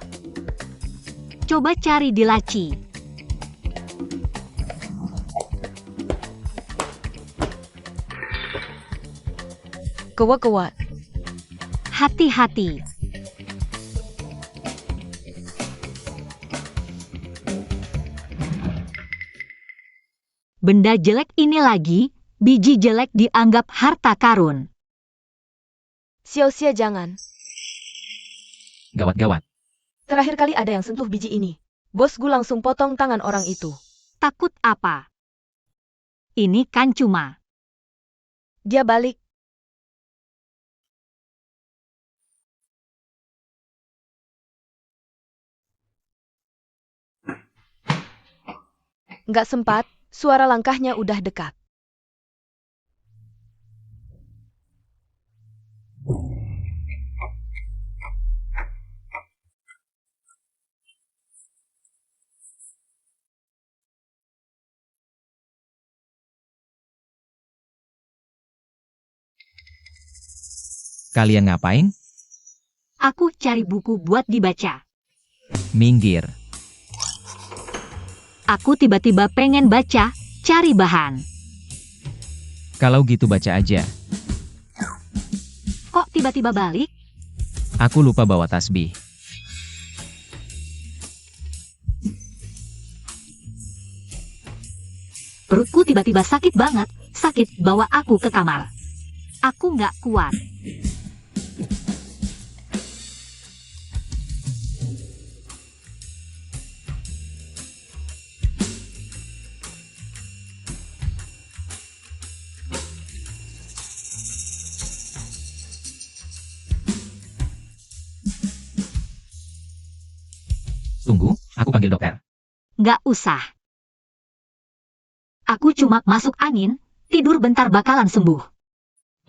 Coba cari di laci. Kewat-kewat. Hati-hati. Benda jelek ini lagi, biji jelek dianggap harta karun. Sia-sia jangan. Gawat. Terakhir kali ada yang sentuh biji ini. Bosku langsung potong tangan orang itu. Takut apa? Ini kan cuma. Dia balik. Nggak sempat, suara langkahnya udah dekat. Kalian ngapain? Aku cari buku buat dibaca. Minggir. Aku tiba-tiba pengen baca, cari bahan. Kalau gitu baca aja. Kok tiba-tiba balik? Aku lupa bawa tasbih. Perutku tiba-tiba sakit banget, sakit bawa aku ke kamar. Aku nggak kuat. Tunggu, aku panggil dokter. Nggak usah. Aku cuma masuk angin, tidur bentar bakalan sembuh.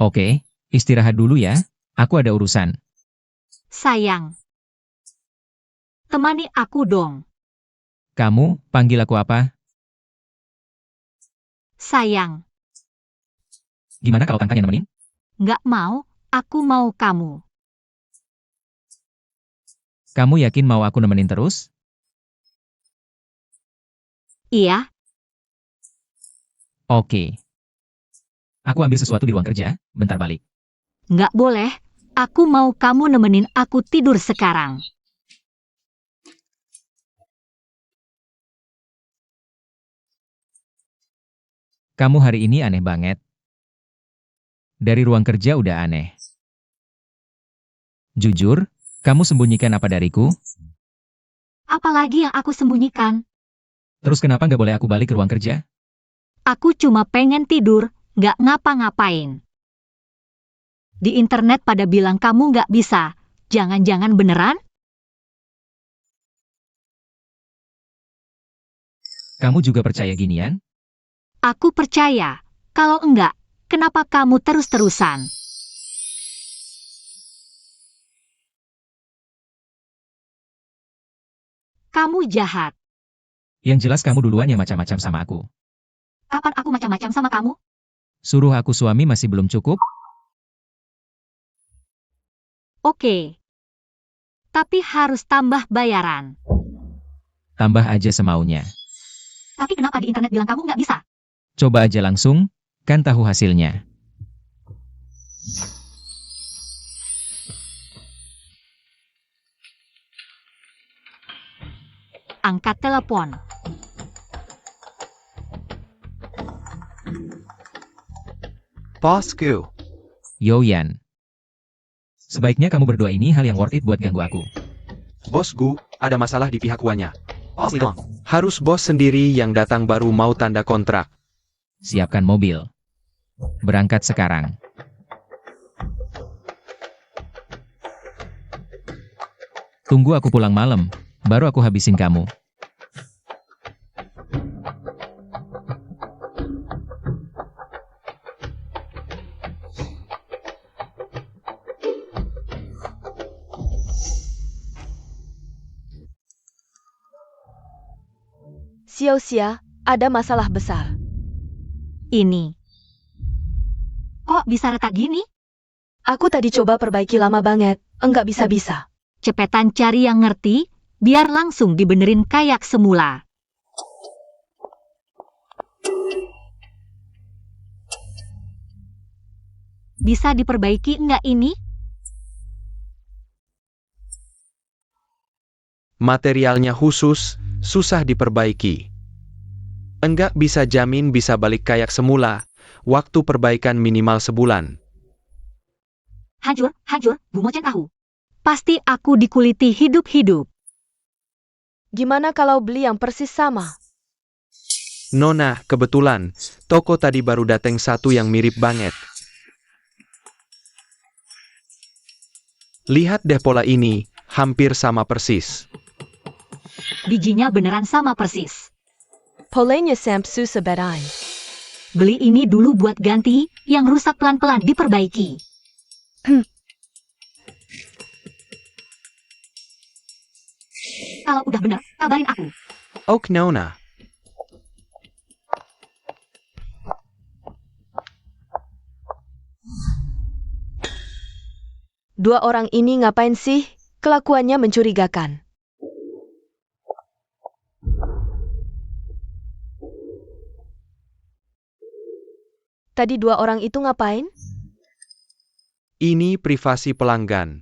Oke, istirahat dulu ya. Aku ada urusan. Sayang. Temani aku dong. Kamu, panggil aku apa? Sayang. Gimana kalau Kangkang yang nemenin? Nggak mau, aku mau kamu. Kamu yakin mau aku nemenin terus? Iya, Oke. Aku ambil sesuatu di ruang kerja, bentar balik. nggak boleh. Aku mau kamu nemenin aku tidur sekarang. Kamu hari ini aneh banget. Dari ruang kerja udah aneh. Jujur, kamu sembunyikan apa dariku? Apalagi yang aku sembunyikan? Terus kenapa nggak boleh aku balik ke ruang kerja? Aku cuma pengen tidur, nggak ngapa-ngapain. Di internet pada bilang kamu nggak bisa. Jangan-jangan beneran? Kamu juga percaya ginian? Aku percaya. Kalau enggak, kenapa kamu terus-terusan? Kamu jahat. Yang jelas kamu duluan yang macam-macam sama aku. Kapan aku macam-macam sama kamu? Suruh aku suami masih belum cukup? Oke. Tapi harus tambah bayaran. Tambah aja semaunya. Tapi kenapa di internet bilang kamu nggak bisa? Coba aja langsung, kan tahu hasilnya. Angkat telepon. Bosku. Yo Yan. Sebaiknya kamu berdua ini hal yang worth it buat ganggu aku. Bosku, ada masalah di pihak Wanya. Bos bilang. Harus bos sendiri yang datang baru mau tanda kontrak. Siapkan mobil. Berangkat sekarang. Tunggu aku pulang malam, baru aku habisin kamu. Xiao-Xia, ada masalah besar. Ini. Kok bisa retak gini? Aku tadi coba perbaiki lama banget, enggak bisa-bisa. Cepetan cari yang ngerti, biar langsung dibenerin kayak semula. Bisa diperbaiki nggak ini? Materialnya khusus, susah diperbaiki. Enggak bisa jamin bisa balik kayak semula, waktu perbaikan minimal sebulan. Hancur, Bu Mocen tahu. Pasti aku dikuliti hidup-hidup. Gimana kalau beli yang persis sama? Nona, kebetulan, toko tadi baru dateng satu yang mirip banget. Lihat deh pola ini, hampir sama persis. Bijinya beneran sama persis. Polanya Samsu sebedain. Beli ini dulu buat ganti, yang rusak pelan-pelan diperbaiki. Kalau udah bener, kabarin aku. Ok Nona. Dua orang ini ngapain sih? Kelakuannya mencurigakan. Tadi dua orang itu ngapain? Ini privasi pelanggan.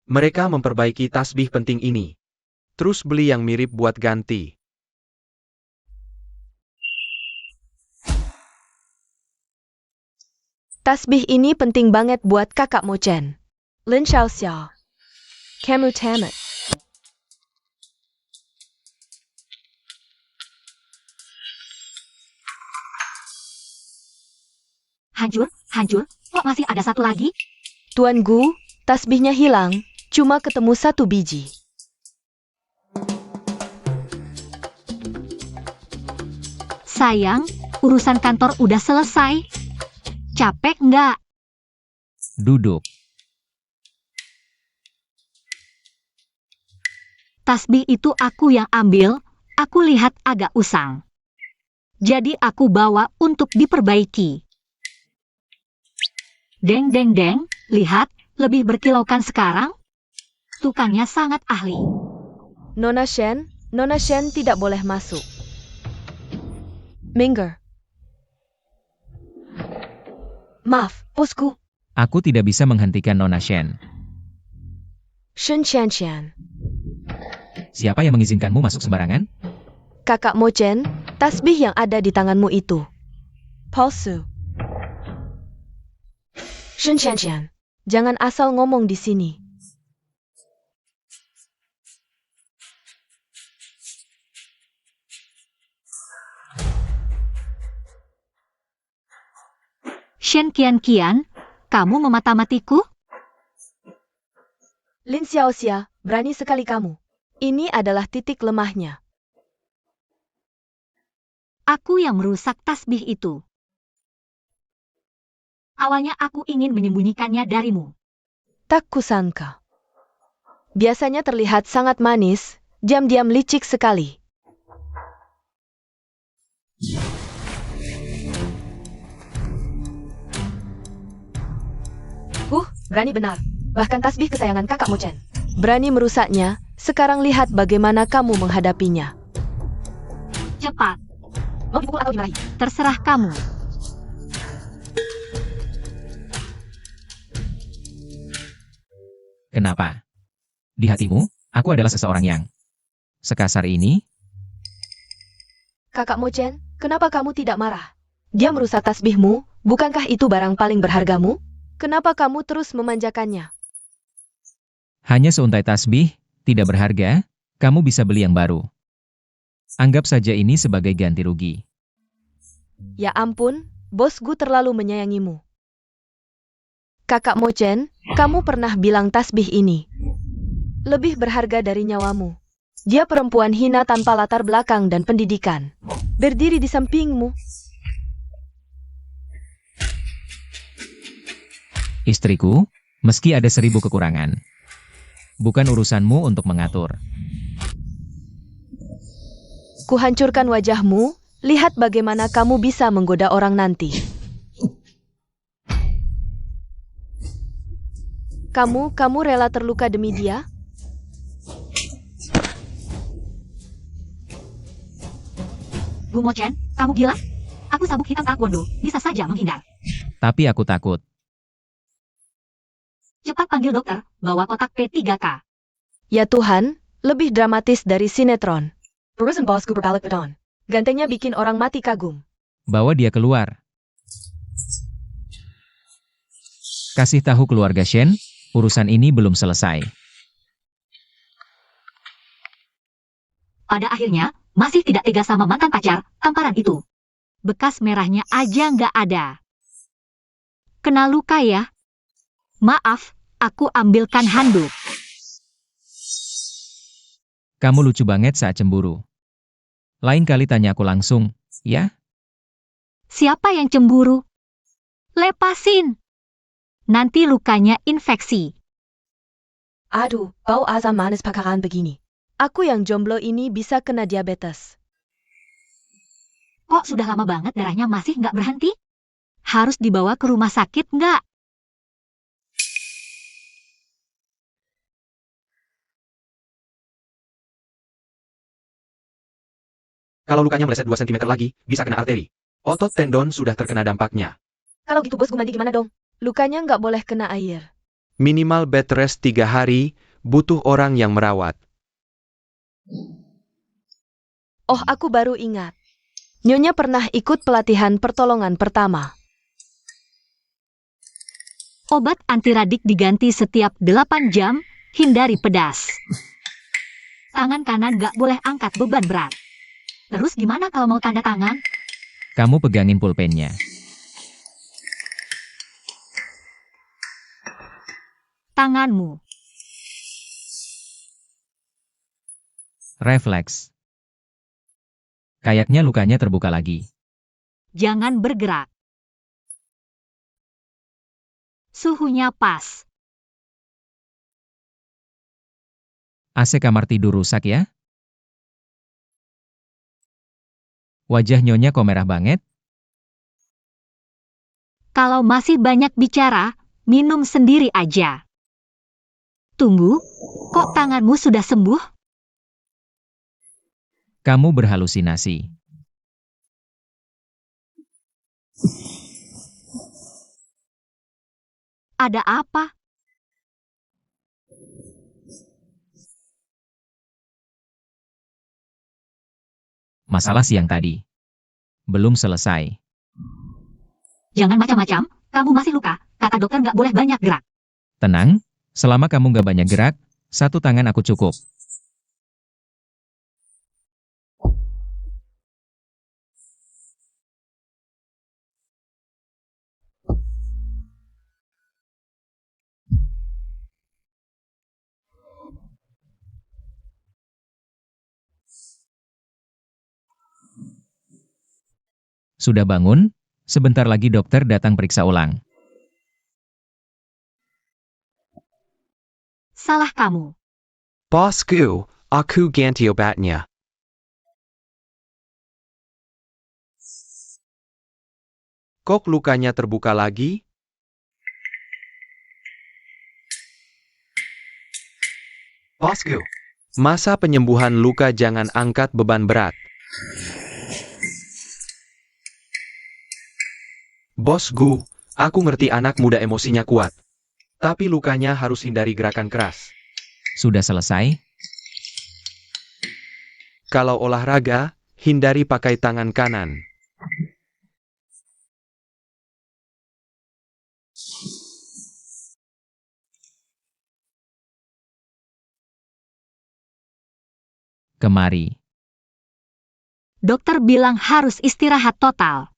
Mereka memperbaiki tasbih penting ini. Terus beli yang mirip buat ganti. Tasbih ini penting banget buat kakak Mocen. Lin Xiaoxia. Kamu tamat. Hancur, hancur. Kok masih ada satu lagi? Tuan Gu, tasbihnya hilang, cuma ketemu 1 biji. Sayang, urusan kantor udah selesai. Capek nggak? Duduk. Tasbih itu aku yang ambil, aku lihat agak usang. Jadi aku bawa untuk diperbaiki. Deng deng deng, lihat, lebih berkilaukan sekarang. Tukangnya sangat ahli. Nona Shen tidak boleh masuk. Minger. Maaf, bosku. Aku tidak bisa menghentikan Nona Shen. Shen Qian. Siapa yang mengizinkanmu masuk sembarangan? Kakak Mo Chen, tasbih yang ada di tanganmu itu palsu. Shen Qian, jangan asal ngomong di sini. Shen Qian, kamu memata-matiku? Lin Xiaoxia, berani sekali kamu. Ini adalah titik lemahnya. Aku yang merusak tasbih itu. Awalnya aku ingin menyembunyikannya darimu. Tak kusangka. Biasanya terlihat sangat manis, diam-diam licik sekali. Berani benar. Bahkan tasbih kesayangan kakak Mo Chen. Berani merusaknya, sekarang lihat bagaimana kamu menghadapinya. Cepat, Mau dipukul atau dimarahi? terserah kamu. Kenapa? Di hatimu, aku adalah seseorang yang sekasar ini. Kakak Mo Chen, kenapa kamu tidak marah? Dia merusak tasbihmu, bukankah itu barang paling berhargamu? Kenapa kamu terus memanjakannya? Hanya seuntai tasbih, tidak berharga, kamu bisa beli yang baru. Anggap saja ini sebagai ganti rugi. Ya ampun, Bos Gu terlalu menyayangimu. Kakak Mo Chen, kamu pernah bilang tasbih ini lebih berharga dari nyawamu. Dia perempuan hina tanpa latar belakang dan pendidikan. Berdiri di sampingmu. Istriku, meski ada 1000 kekurangan. Bukan urusanmu untuk mengatur. Kuhancurkan wajahmu, lihat bagaimana kamu bisa menggoda orang nanti. Kamu rela terluka demi dia? Bu Mo Chen, kamu gila? Aku sabuk hitam taekwondo, bisa saja menghindar. Tapi aku takut. Cepat panggil dokter, bawa kotak P3K. Ya Tuhan, lebih dramatis dari sinetron. Urusan bosku berbalik bedon. Gantengnya bikin orang mati kagum. Bawa dia keluar. Kasih tahu keluarga Shen, urusan ini belum selesai. Pada akhirnya, masih tidak tega sama mantan pacar, tamparan itu. Bekas merahnya aja nggak ada. Kena luka ya? Maaf, aku ambilkan handuk. Kamu lucu banget saat cemburu. Lain kali tanya aku langsung, ya? Siapa yang cemburu? Lepasin. Nanti lukanya infeksi. Aduh, bau asam manis bakaran begini. Aku yang jomblo ini bisa kena diabetes. Kok sudah lama banget darahnya masih nggak berhenti? Harus dibawa ke rumah sakit nggak? Kalau lukanya meleset 2 cm lagi, bisa kena arteri. Otot tendon sudah terkena dampaknya. Kalau gitu bos gue mandi gimana dong? Lukanya nggak boleh kena air. Minimal bed rest 3 hari, butuh orang yang merawat. Oh, aku baru ingat. Nyonya pernah ikut pelatihan pertolongan pertama. Obat antiradik diganti setiap 8 jam, hindari pedas. Tangan kanan nggak boleh angkat beban berat. Terus gimana kalau mau tanda tangan? Kamu pegangin pulpennya. tanganmu. Refleks. Kayaknya lukanya terbuka lagi. Jangan bergerak. Suhunya pas. AC kamar tidur rusak ya? Wajah Nyonya kok merah banget? Kalau masih banyak bicara, minum sendiri aja. Tunggu, kok tanganmu sudah sembuh? Kamu berhalusinasi. Ada apa? Masalah siang tadi. Belum selesai. Jangan macam-macam, kamu masih luka. Kata dokter nggak boleh banyak gerak. Tenang, selama kamu gak banyak gerak, satu tangan aku cukup. Sudah bangun? Sebentar lagi dokter datang periksa ulang. Salah kamu. Bosku, aku ganti obatnya. Kok lukanya terbuka lagi? Bosku, Masa penyembuhan luka jangan angkat beban berat. Bosku, aku ngerti anak muda emosinya kuat. Tapi lukanya harus hindari gerakan keras. Sudah selesai? Kalau olahraga, hindari pakai tangan kanan. Kemari. Dokter bilang harus istirahat total.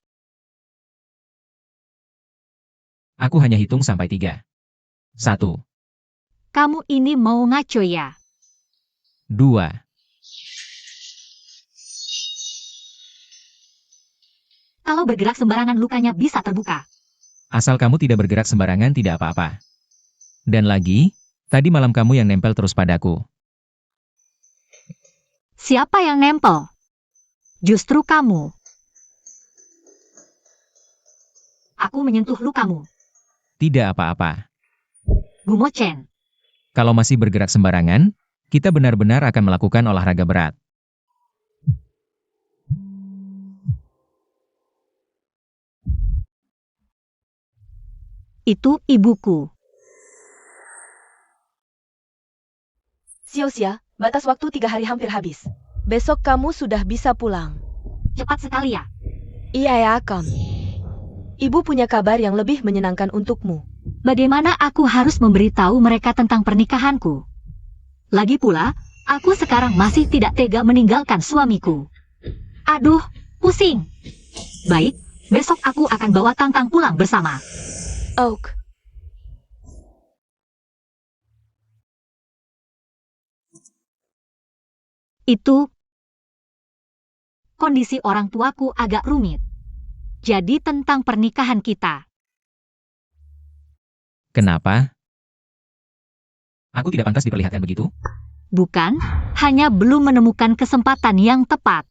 Aku hanya hitung sampai 3. 1, Kamu ini mau ngaco ya? 2, Kalau bergerak sembarangan lukanya bisa terbuka. asal kamu tidak bergerak sembarangan tidak apa-apa. Dan lagi, tadi malam kamu yang nempel terus padaku. Siapa yang nempel? Justru kamu. Aku menyentuh lukamu. Tidak apa-apa. Gumo Chen. Kalau masih bergerak sembarangan, kita benar-benar akan melakukan olahraga berat. Itu ibuku. Xiaoxia, batas waktu 3 hari hampir habis. Besok kamu sudah bisa pulang. Cepat sekali ya. Iya ya, Kam. Ibu punya kabar yang lebih menyenangkan untukmu. Bagaimana aku harus memberitahu mereka tentang pernikahanku? Lagi pula, aku sekarang masih tidak tega meninggalkan suamiku. Aduh, pusing. Baik, besok aku akan bawa Tangtang pulang bersama. Oak. Itu kondisi orang tuaku agak rumit. Jadi tentang pernikahan kita. Kenapa? Aku tidak pantas diperlihatkan begitu? Bukan, hanya belum menemukan kesempatan yang tepat.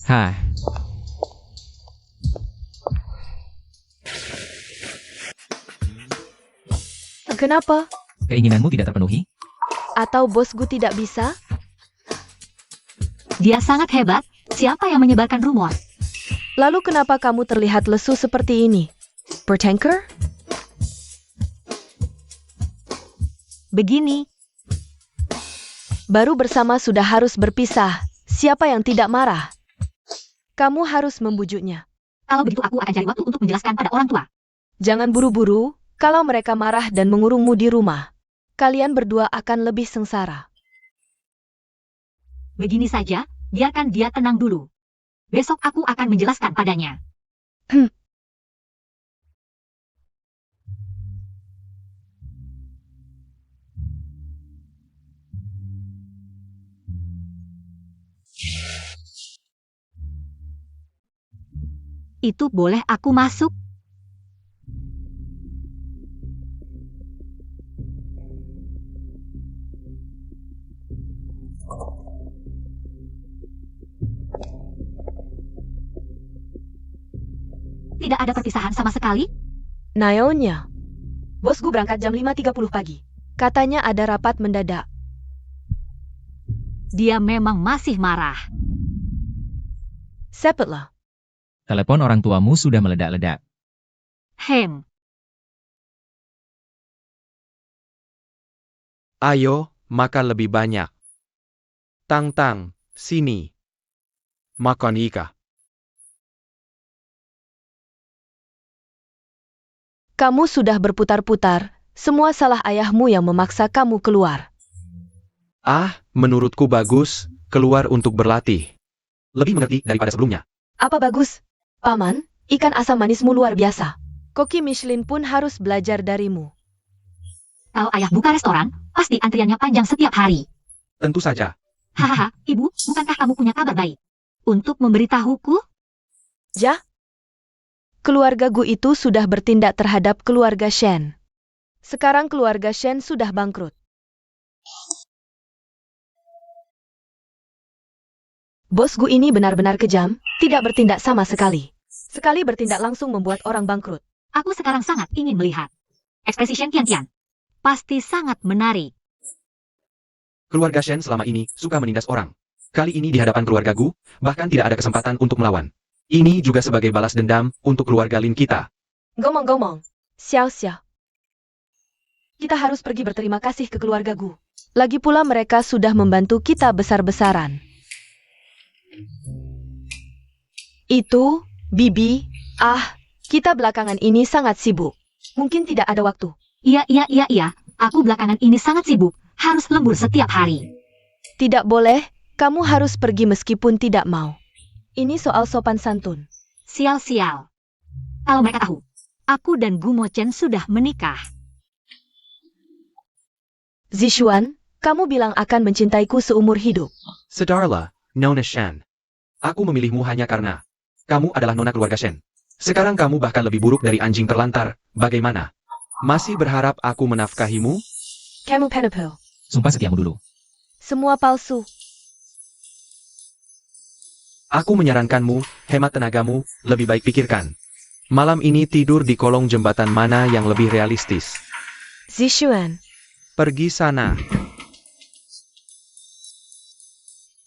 Hah, Kenapa? keinginanmu tidak terpenuhi? Atau bosku tidak bisa? Dia sangat hebat. Siapa yang menyebarkan rumor? Lalu kenapa kamu terlihat lesu seperti ini? Bertanker? Begini, Baru bersama sudah harus berpisah. Siapa yang tidak marah? Kamu harus membujuknya. kalau begitu aku akan cari waktu untuk menjelaskan pada orang tua. Jangan buru-buru, kalau mereka marah dan mengurungmu di rumah. Kalian berdua akan lebih sengsara. Begini saja, biarkan dia tenang dulu. Besok aku akan menjelaskan padanya. Itu boleh aku masuk? Tidak ada perpisahan sama sekali? Naonya. Bosku berangkat jam 5.30 pagi. Katanya ada rapat mendadak. Dia memang masih marah. Sepetlah. Telepon orang tuamu sudah meledak-ledak. Hem, Ayo, makan lebih banyak. Tang-tang, sini. Makan Ika. Kamu sudah berputar-putar. Semua salah ayahmu yang memaksa kamu keluar. Ah, menurutku bagus, keluar untuk berlatih. Lebih mengerti daripada sebelumnya. Apa bagus? Paman, ikan asam manismu luar biasa. Koki Michelin pun harus belajar darimu. kalau ayah buka restoran, pasti antriannya panjang setiap hari. Tentu saja. Hahaha, ibu, bukankah kamu punya kabar baik? Untuk memberitahuku? Ja? Keluarga Gu itu sudah bertindak terhadap keluarga Shen. Sekarang keluarga Shen sudah bangkrut. Bos Gu ini benar-benar kejam, tidak bertindak sama sekali. Sekali bertindak langsung membuat orang bangkrut. Aku sekarang sangat ingin melihat. Ekspresi Shen Tian-Tian. Pasti sangat menarik. Keluarga Shen selama ini suka menindas orang. Kali ini di hadapan keluarga Gu, bahkan tidak ada kesempatan untuk melawan. Ini juga sebagai balas dendam untuk keluarga Lin kita. Gomong-gomong. Xiao-xiao. Kita harus pergi berterima kasih ke keluarga Gu. Lagi pula mereka sudah membantu kita besar-besaran. Itu, Bibi, kita belakangan ini sangat sibuk. Mungkin tidak ada waktu. Iya. Aku belakangan ini sangat sibuk. Harus lembur setiap hari. Tidak boleh, kamu harus pergi meskipun tidak mau. Ini soal sopan santun. Sial-sial. Kalau mereka tahu, aku dan Gu Mo Chen sudah menikah. Zishuan, kamu bilang akan mencintaiku seumur hidup. Sedarlah, Nona Shen. Aku memilihmu hanya karena kamu adalah nona keluarga Shen. Sekarang kamu bahkan lebih buruk dari anjing terlantar. Bagaimana? Masih berharap aku menafkahimu? Kamu penopel. Sumpah setiamu dulu. Semua palsu. Aku menyarankanmu, hemat tenagamu, lebih baik pikirkan. Malam ini tidur di kolong jembatan mana yang lebih realistis? Zishuan. Pergi sana.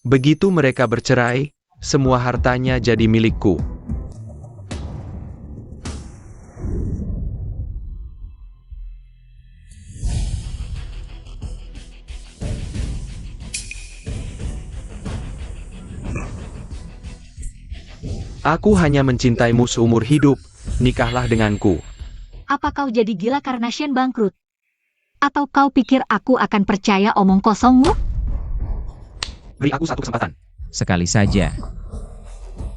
Begitu mereka bercerai, semua hartanya jadi milikku. Aku hanya mencintaimu seumur hidup, nikahlah denganku. Apa kau jadi gila karena Shen bangkrut? Atau kau pikir aku akan percaya omong kosongmu? Beri aku satu kesempatan. Sekali saja.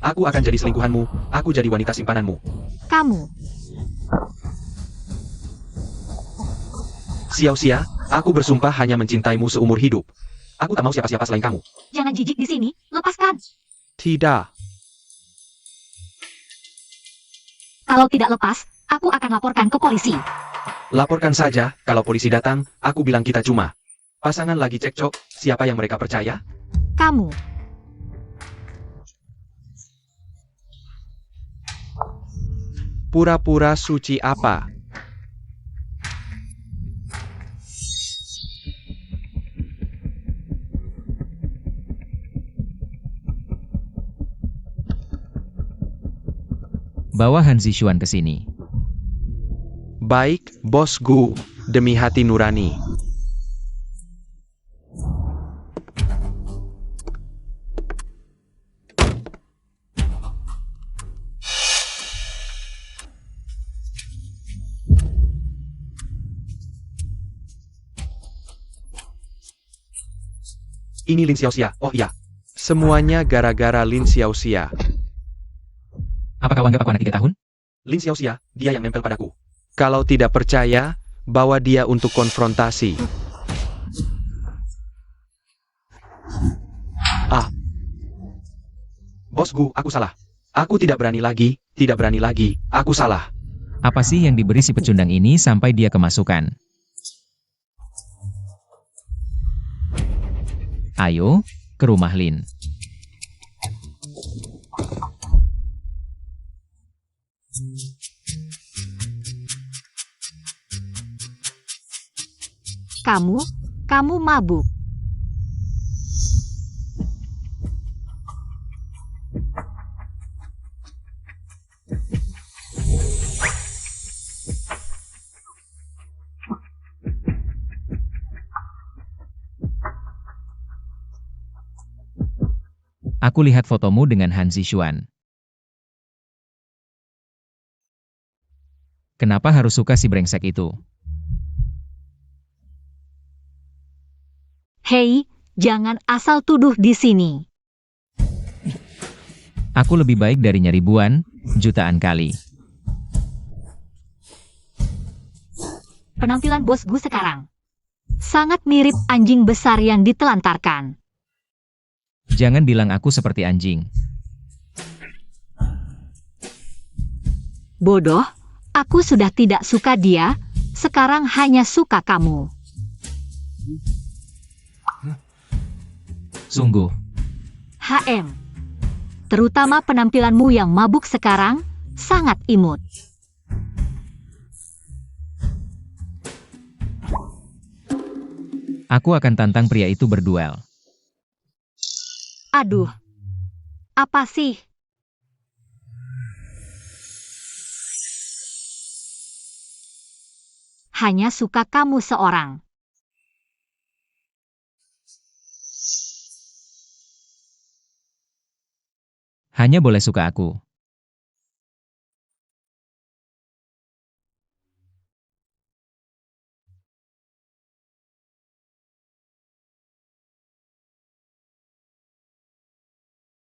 Aku akan jadi selingkuhanmu, aku jadi wanita simpananmu. Kamu. Xiao-xia, aku bersumpah hanya mencintaimu seumur hidup. Aku tak mau siapa-siapa selain kamu. Jangan jijik di sini, lepaskan. Tidak. Kalau tidak lepas, aku akan laporkan ke polisi. Laporkan saja, kalau polisi datang, aku bilang kita cuma pasangan lagi cekcok, siapa yang mereka percaya? Kamu. Pura-pura suci apa? Bawa Han Zishuan ke sini. Baik, Bos Gu, demi hati nurani. Ini Lin Xiaoxia, oh iya. Semuanya gara-gara Lin Xiaoxia. Apa kau anggap aku anak 3 tahun? Lin Xiaoxia, dia yang nempel padaku. Kalau tidak percaya, bawa dia untuk konfrontasi. Bos Gu, aku salah. Aku tidak berani lagi, Tidak berani lagi, aku salah. Apa sih yang diberi si pecundang ini sampai dia kemasukan? Ayo, ke rumah Lin. Kamu mabuk. Aku lihat fotomu dengan Han Zixuan. Kenapa harus suka si brengsek itu? Hei, jangan asal tuduh di sini. Aku lebih baik dari ribuan, jutaan kali. Penampilan bosku sekarang sangat mirip anjing besar yang ditelantarkan. Jangan bilang aku seperti anjing. Bodoh, aku sudah tidak suka dia, sekarang hanya suka kamu. Sungguh. HM. Terutama penampilanmu yang mabuk sekarang, sangat imut. Aku akan tantang pria itu berduel. Aduh, apa sih? Hanya suka kamu seorang. Hanya boleh suka aku.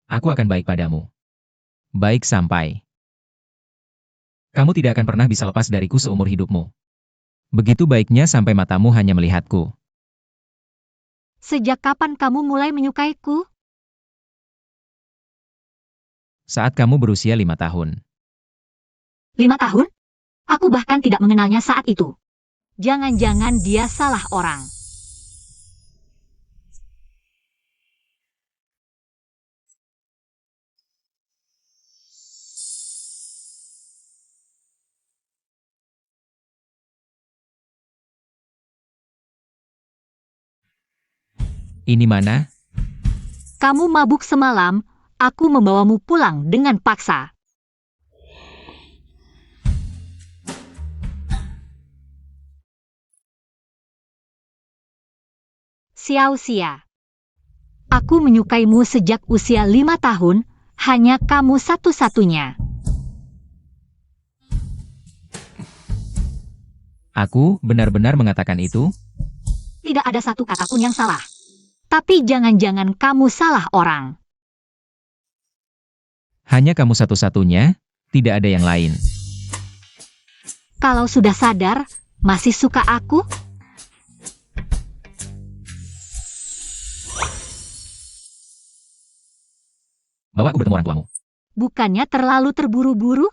Aku akan baik padamu. Baik sampai. Kamu tidak akan pernah bisa lepas dariku seumur hidupmu. Begitu baiknya sampai matamu hanya melihatku. Sejak kapan kamu mulai menyukaiku? Saat kamu berusia 5 tahun. 5 tahun? Aku bahkan tidak mengenalnya saat itu. Jangan-jangan dia salah orang. Ini mana? Kamu mabuk semalam, aku membawamu pulang dengan paksa. Xiao-Xia. Aku menyukaimu sejak usia 5 tahun, hanya kamu satu-satunya. Aku benar-benar mengatakan itu? Tidak ada satu kata pun yang salah. Tapi jangan-jangan kamu salah orang. Hanya kamu satu-satunya, tidak ada yang lain. Kalau sudah sadar, masih suka aku? Bawa aku bertemu orang tuamu. Bukannya terlalu terburu-buru?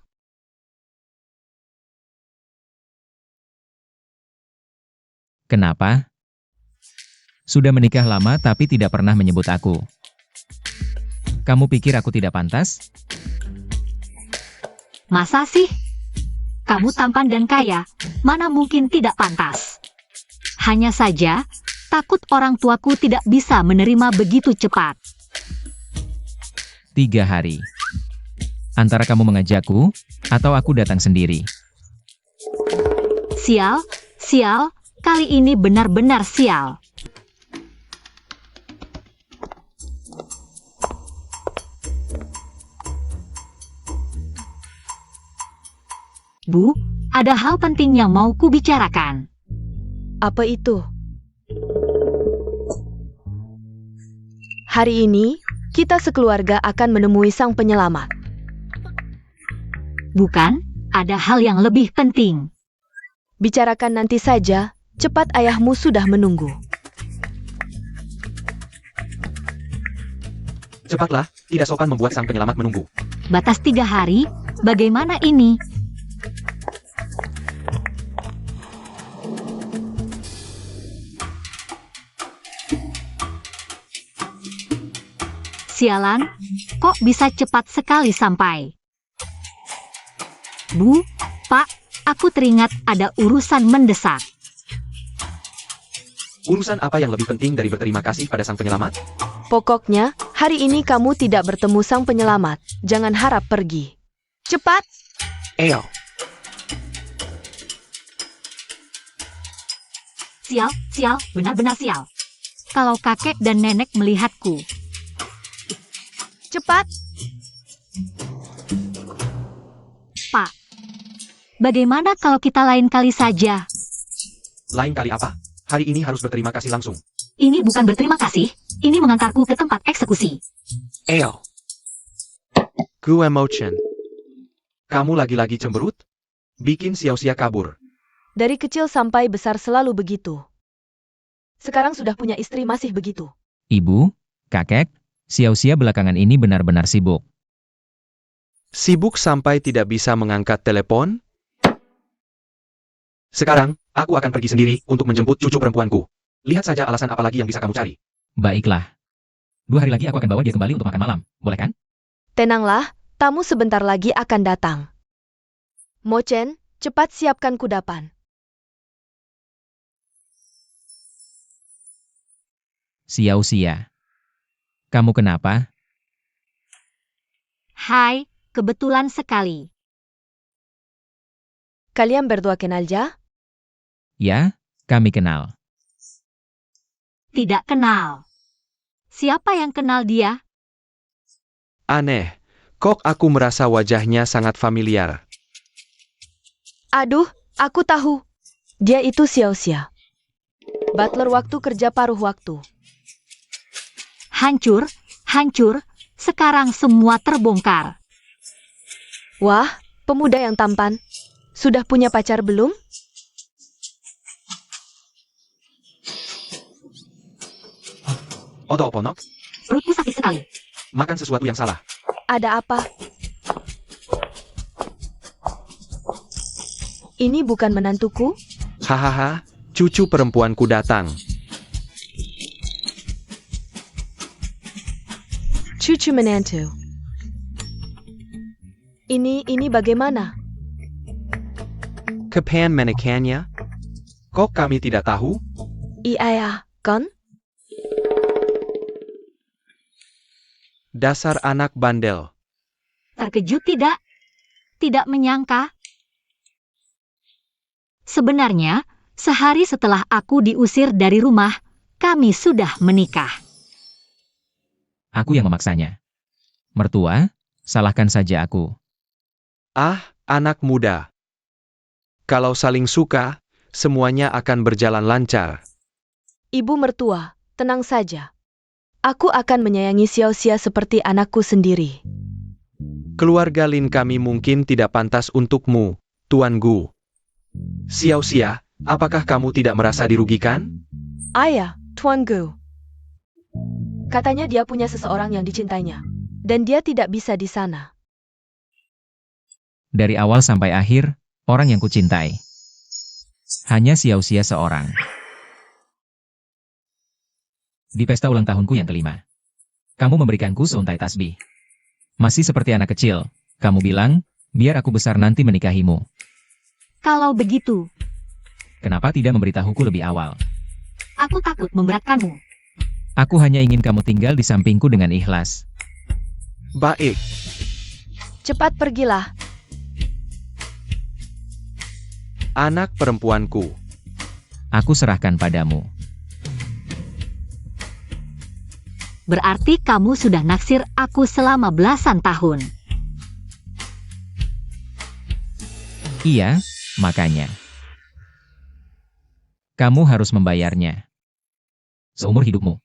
Kenapa? Sudah menikah lama tapi tidak pernah menyebut aku. Kamu pikir aku tidak pantas? Masa sih? Kamu tampan dan kaya, mana mungkin tidak pantas. Hanya saja, takut orang tuaku tidak bisa menerima begitu cepat. 3 hari. Antara kamu mengajakku, atau aku datang sendiri. Sial, sial, kali ini benar-benar sial. Bu, ada hal penting yang mau kubicarakan. Apa itu? Hari ini, kita sekeluarga akan menemui sang penyelamat. Bukan, ada hal yang lebih penting. Bicarakan nanti saja, cepat ayahmu sudah menunggu. Cepatlah, tidak sopan membuat sang penyelamat menunggu. Batas 3 hari, bagaimana ini? Sialan, kok bisa cepat sekali sampai? Bu, Pak, aku teringat ada urusan mendesak. Urusan apa yang lebih penting dari berterima kasih pada sang penyelamat? Pokoknya, hari ini kamu tidak bertemu sang penyelamat. Jangan harap pergi. Cepat! Eo, Sial, benar-benar sial. Kalau kakek dan nenek melihatku, Cepat! Pak, bagaimana kalau kita lain kali saja? lain kali apa? Hari ini harus berterima kasih langsung. Ini bukan berterima kasih, ini mengantarku ke tempat eksekusi. Eo. Gue Mochen. Kamu lagi-lagi cemberut? Bikin sia-sia kabur. Dari kecil sampai besar selalu begitu. Sekarang sudah punya istri masih begitu. Ibu, kakek, Xiao-Xia belakangan ini benar-benar sibuk. Sibuk sampai tidak bisa mengangkat telepon? Sekarang, aku akan pergi sendiri untuk menjemput cucu perempuanku. Lihat saja alasan apa lagi yang bisa kamu cari. Baiklah. 2 hari lagi aku akan bawa dia kembali untuk makan malam. Boleh kan? Tenanglah, tamu sebentar lagi akan datang. Mochen, cepat siapkan kudapan. Xiao-Xia. Kamu kenapa? Hai, kebetulan sekali. Kalian berdua kenal ya? Ya, kami kenal. Tidak kenal. Siapa yang kenal dia? Aneh, kok aku merasa wajahnya sangat familiar. Aduh, aku tahu. Dia itu Xiao-Xia. Butler waktu kerja paruh waktu. Hancur, sekarang semua terbongkar. Wah, pemuda yang tampan. Sudah punya pacar belum? Odo Oponok, Perutku sakit sekali. makan sesuatu yang salah. Ada apa? Ini bukan menantuku? Hahaha, cucu perempuanku datang. Cucu menantu. Ini bagaimana? Kapan menekannya? Kok kami tidak tahu? Iya, kan? Dasar anak bandel. Terkejut tidak? Tidak menyangka. Sebenarnya, sehari setelah aku diusir dari rumah, kami sudah menikah. Aku yang memaksanya. Mertua, salahkan saja aku. Ah, anak muda. Kalau saling suka, semuanya akan berjalan lancar. Ibu mertua, tenang saja. Aku akan menyayangi Xiao-Xia seperti anakku sendiri. Keluarga Lin kami mungkin tidak pantas untukmu, Tuan Gu. Xiao-Xia, apakah kamu tidak merasa dirugikan? Ayah, Tuan Gu. Katanya dia punya seseorang yang dicintainya. Dan dia tidak bisa di sana. Dari awal sampai akhir, orang yang kucintai. Hanya Xiao-Xia seorang. Di pesta ulang tahunku yang kelima. Kamu memberikanku seuntai tasbih. Masih seperti anak kecil. Kamu bilang, biar aku besar nanti menikahimu. Kalau begitu, Kenapa tidak memberitahuku lebih awal? aku takut memberatkanmu. Aku hanya ingin kamu tinggal di sampingku dengan ikhlas. Baik, Cepat pergilah. anak perempuanku. Aku serahkan padamu. Berarti kamu sudah naksir aku selama belasan tahun. Iya, makanya. Kamu harus membayarnya. Seumur hidupmu.